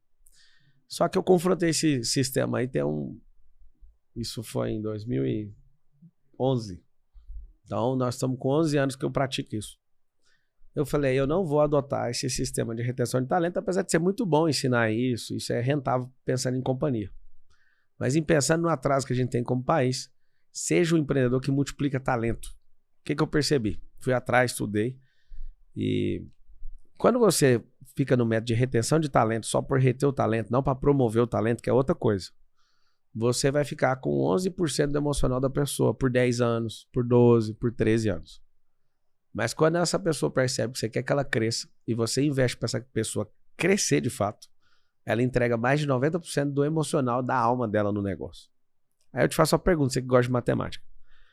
Só que eu confrontei esse sistema aí Isso foi em 2011. Então, nós estamos com 11 anos que eu pratico isso. Eu falei, eu não vou adotar esse sistema de retenção de talento, apesar de ser muito bom ensinar isso é rentável pensando em companhia. Mas em pensando no atraso que a gente tem como país, seja um empreendedor que multiplica talento. O que eu percebi? Fui atrás, estudei. E quando você fica no método de retenção de talento só por reter o talento, não para promover o talento, que é outra coisa, você vai ficar com 11% do emocional da pessoa por 10 anos, por 12, por 13 anos. Mas quando essa pessoa percebe que você quer que ela cresça e você investe para essa pessoa crescer de fato, ela entrega mais de 90% do emocional da alma dela no negócio. Aí eu te faço uma pergunta, você que gosta de matemática.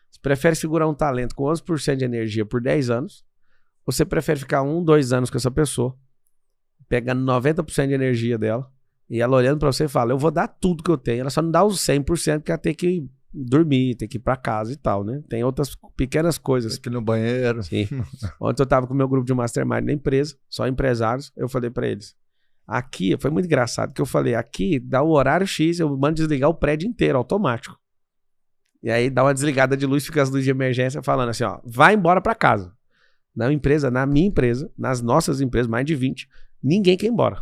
Você prefere segurar um talento com 11% de energia por 10 anos? Ou você prefere ficar 1, 2 anos com essa pessoa, pegando 90% de energia dela, e ela olhando pra você e fala, eu vou dar tudo que eu tenho, ela só não dá os 100% porque ela tem que dormir, tem que ir pra casa e tal, né? Tem outras pequenas coisas. Aqui no banheiro. Sim. Ontem eu tava com o meu grupo de mastermind na empresa, só empresários, eu falei pra eles, aqui, foi muito engraçado, que eu falei, aqui dá o horário X, eu mando desligar o prédio inteiro, automático. E aí dá uma desligada de luz, fica as luzes de emergência falando assim, ó, vai embora pra casa. Na minha empresa, nas nossas empresas, mais de 20, ninguém quer ir embora.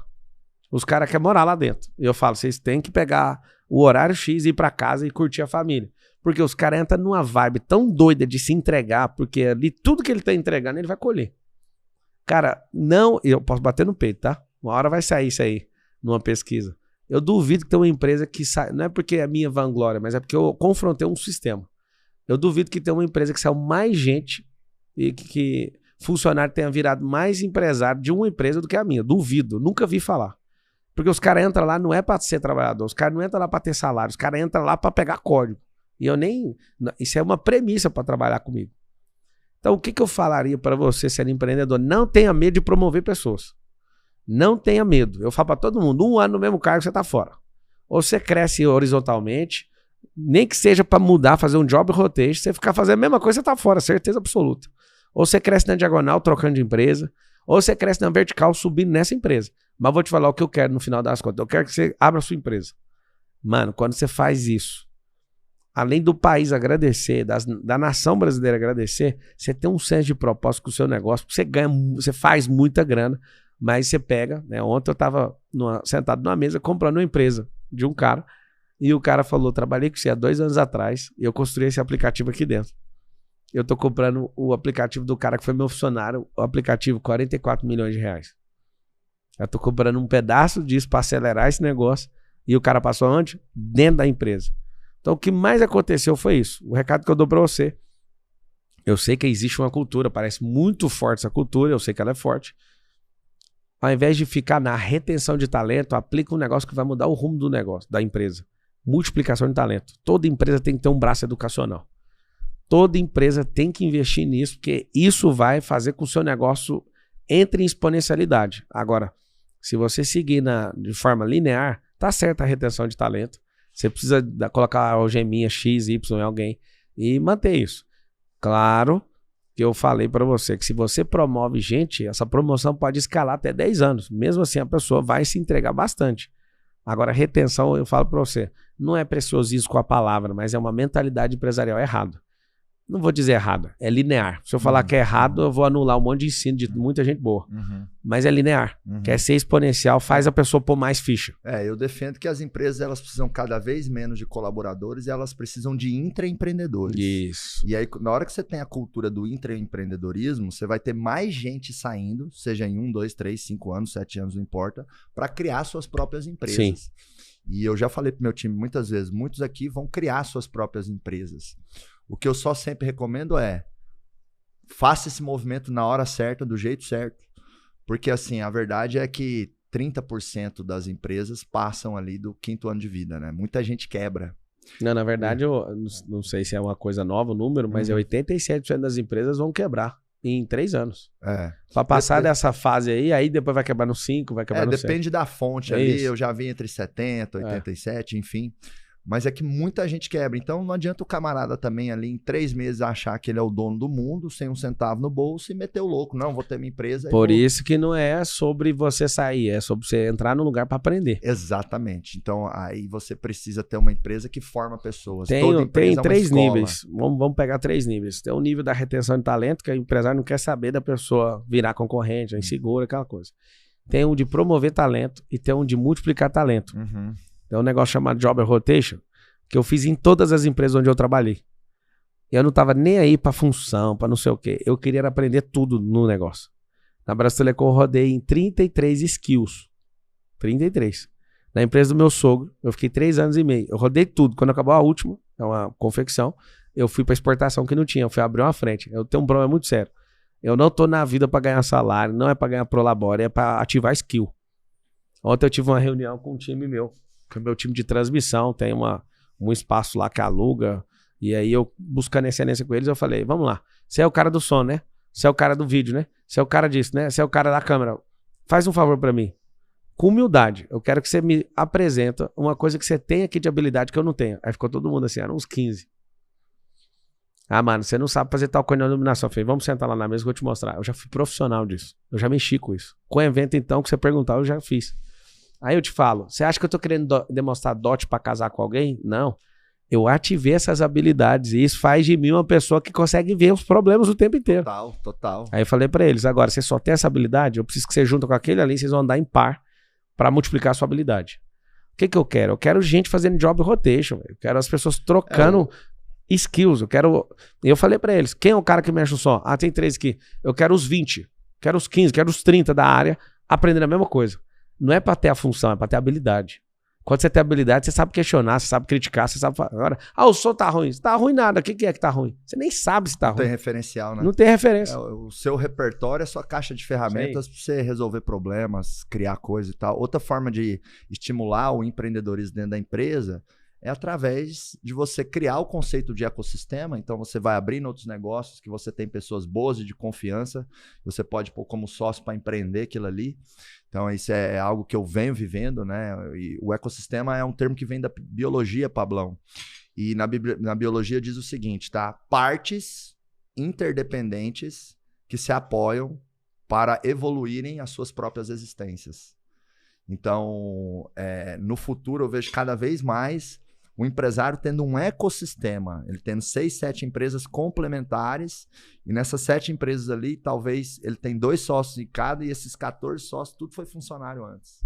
Os caras querem morar lá dentro. E eu falo, vocês têm que pegar o horário X, ir pra casa e curtir a família. Porque os caras entram numa vibe tão doida de se entregar, porque ali tudo que ele tá entregando, ele vai colher. Cara, não... Eu posso bater no peito, tá? Uma hora vai sair isso aí, numa pesquisa. Eu duvido que tem uma empresa que sai... Não é porque é minha vanglória, mas é porque eu confrontei um sistema. Eu duvido que tem uma empresa que saiu mais gente e que funcionário tenha virado mais empresário de uma empresa do que a minha. Duvido, nunca vi falar. Porque os caras entram lá não é para ser trabalhador, os caras não entram lá para ter salário, os caras entram lá para pegar código. E eu nem... Isso é uma premissa para trabalhar comigo. Então o que eu falaria para você ser empreendedor? Não tenha medo de promover pessoas. Não tenha medo. Eu falo para todo mundo, 1 ano no mesmo cargo você tá fora. Ou você cresce horizontalmente, nem que seja para mudar, fazer um job rotation, você ficar fazendo a mesma coisa, você tá fora, certeza absoluta. Ou você cresce na diagonal, trocando de empresa, ou você cresce na vertical, subindo nessa empresa. Mas vou te falar o que eu quero no final das contas. Eu quero que você abra a sua empresa. Mano, quando você faz isso, além do país agradecer, da nação brasileira agradecer, você tem um senso de propósito com o seu negócio, você ganha, você faz muita grana, mas você pega, né? Ontem eu tava sentado numa mesa comprando uma empresa de um cara, e o cara falou, trabalhei com você há 2 anos atrás, e eu construí esse aplicativo aqui dentro. Eu tô comprando o aplicativo do cara que foi meu funcionário, o aplicativo, 44 milhões de reais. Eu tô comprando um pedaço disso para acelerar esse negócio, e o cara passou onde? Dentro da empresa. Então o que mais aconteceu foi isso. O recado que eu dou para você, eu sei que existe uma cultura, parece muito forte essa cultura, eu sei que ela é forte. Ao invés de ficar na retenção de talento, aplica um negócio que vai mudar o rumo do negócio, da empresa. Multiplicação de talento. Toda empresa tem que ter um braço educacional. Toda empresa tem que investir nisso, porque isso vai fazer com que o seu negócio entre em exponencialidade. Agora, se você seguir de forma linear, tá certa a retenção de talento. Você precisa colocar a algeminha X, Y em alguém e manter isso. Claro que eu falei para você que se você promove gente, essa promoção pode escalar até 10 anos. Mesmo assim, a pessoa vai se entregar bastante. Agora, retenção, eu falo para você, não é preciosismo com a palavra, mas é uma mentalidade empresarial errada. Não vou dizer errada, é linear. Se eu falar que é errado, eu vou anular um monte de ensino de muita gente boa. Mas é linear. Quer ser exponencial, faz a pessoa pôr mais ficha. Eu defendo que as empresas elas precisam cada vez menos de colaboradores e elas precisam de intraempreendedores. Isso. E aí, na hora que você tem a cultura do intraempreendedorismo, você vai ter mais gente saindo, seja em 1, 2, 3, 5 anos, 7 anos, não importa, para criar suas próprias empresas. Sim. E eu já falei pro meu time muitas vezes, muitos aqui vão criar suas próprias empresas. O que eu só sempre recomendo é faça esse movimento na hora certa, do jeito certo. Porque assim, a verdade é que 30% das empresas passam ali do 5º ano de vida, né? Muita gente quebra. Não, na verdade, eu não sei se é uma coisa nova o número, mas 87% das empresas vão quebrar em 3 anos. Para passar dessa fase aí depois vai quebrar no 5, vai quebrar no 7. Depende da fonte ali, isso. Eu já vi entre 70, 87, enfim. Mas é que muita gente quebra. Então não adianta o camarada também ali em 3 meses achar que ele é o dono do mundo, sem um centavo no bolso e meter o louco. Não, vou ter minha empresa. Por isso que não é sobre você sair, é sobre você entrar no lugar para aprender. Exatamente. Então aí você precisa ter uma empresa que forma pessoas. Tem 3 níveis. Vamos pegar 3 níveis. Tem o nível da retenção de talento, que o empresário não quer saber da pessoa virar concorrente, é insegura, aquela coisa. Tem um de promover talento e tem um de multiplicar talento. Tem um negócio chamado Job Rotation, que eu fiz em todas as empresas onde eu trabalhei. Eu não tava nem aí pra função, pra não sei o quê. Eu queria aprender tudo no negócio. Na Brasitelecom eu rodei em 33 skills. 33. Na empresa do meu sogro, eu fiquei 3 anos e meio. Eu rodei tudo. Quando acabou a última, é uma confecção, eu fui pra exportação que não tinha. Eu fui abrir uma frente. Eu tenho um problema muito sério. Eu não tô na vida pra ganhar salário, não é pra ganhar prolabore, é pra ativar skill. Ontem eu tive uma reunião com um time meu, que é o meu time de transmissão, tem um espaço lá que aluga, e aí eu buscando excelência com eles, eu falei, vamos lá, você é o cara do som, né? Você é o cara do vídeo, né? Você é o cara disso, né? Você é o cara da câmera. Faz um favor pra mim. Com humildade, eu quero que você me apresenta uma coisa que você tem aqui de habilidade que eu não tenho. Aí ficou todo mundo assim, eram uns 15. Ah, mano, você não sabe fazer tal coisa na iluminação. Eu falei, vamos sentar lá na mesa que eu vou te mostrar. Eu já fui profissional disso. Eu já mexi com isso. Com o evento, então, que você perguntar, eu já fiz. Aí eu te falo, você acha que eu tô querendo demonstrar dote pra casar com alguém? Não. Eu ativei essas habilidades e isso faz de mim uma pessoa que consegue ver os problemas o tempo inteiro. Total. Aí eu falei pra eles, agora, você só tem essa habilidade, eu preciso que você junta com aquele ali, vocês vão andar em par pra multiplicar a sua habilidade. O que eu quero? Eu quero gente fazendo job rotation, eu quero as pessoas trocando skills, eu falei pra eles, quem é o cara que mexe o som? Ah, tem 3 aqui. Eu quero os 20, quero os 15, quero os 30 da área aprendendo a mesma coisa. Não é pra ter a função, é pra ter a habilidade. Quando você tem habilidade, você sabe questionar, você sabe criticar, você sabe falar. Agora, o som tá ruim. Tá ruim nada. O que é que tá ruim? Você nem sabe se tá ruim. Não tem referencial, né? Não tem referência. O seu repertório é a sua caixa de ferramentas para você resolver problemas, criar coisa e tal. Outra forma de estimular o empreendedorismo dentro da empresa é através de você criar o conceito de ecossistema. Então, você vai abrindo outros negócios que você tem pessoas boas e de confiança. Você pode pôr como sócio para empreender aquilo ali. Então, isso é algo que eu venho vivendo, né? E o ecossistema é um termo que vem da biologia, Pablão. E na biologia diz o seguinte, tá? Partes interdependentes que se apoiam para evoluírem as suas próprias existências. Então, no futuro, eu vejo cada vez mais o empresário tendo um ecossistema, ele tendo 6, 7 empresas complementares, e nessas 7 empresas ali, talvez ele tem 2 sócios em cada, e esses 14 sócios, tudo foi funcionário antes.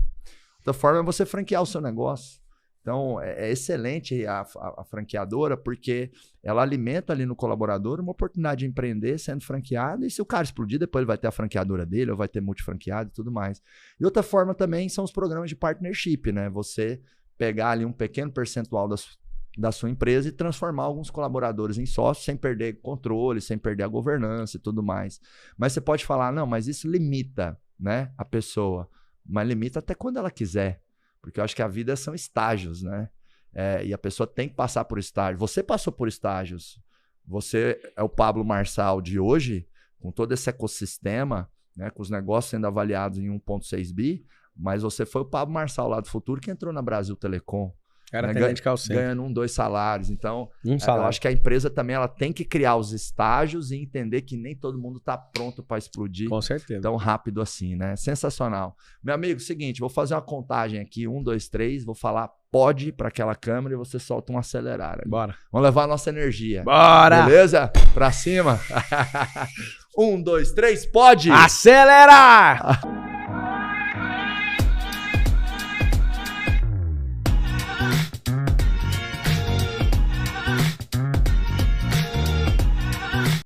Outra forma é você franquear o seu negócio. Então, é excelente a franqueadora, porque ela alimenta ali no colaborador uma oportunidade de empreender sendo franqueado, e se o cara explodir, depois ele vai ter a franqueadora dele, ou vai ter multifranqueado e tudo mais. E outra forma também são os programas de partnership, né? Você pegar ali um pequeno percentual da sua empresa e transformar alguns colaboradores em sócios sem perder controle, sem perder a governança e tudo mais. Mas você pode falar, não, mas isso limita, né, a pessoa. Mas limita até quando ela quiser. Porque eu acho que a vida são estágios, né? E a pessoa tem que passar por estágios. Você passou por estágios. Você é o Pablo Marçal de hoje, com todo esse ecossistema, né, com os negócios sendo avaliados em 1,6 bi, mas você foi o Pablo Marçal lá do futuro que entrou na Brasil Telecom. Cara, né, ganhando 1, 2 salários. Então, eu acho que a empresa também ela tem que criar os estágios e entender que nem todo mundo está pronto para explodir. Com certeza. Tão rápido assim, né? Sensacional. Meu amigo, seguinte, vou fazer uma contagem aqui, 1, 2, 3, vou falar pode para aquela câmera e você solta um acelerar. Ali. Bora. Vamos levar a nossa energia. Bora! Beleza? Pra cima. 1, 2, 3, pode! Acelerar!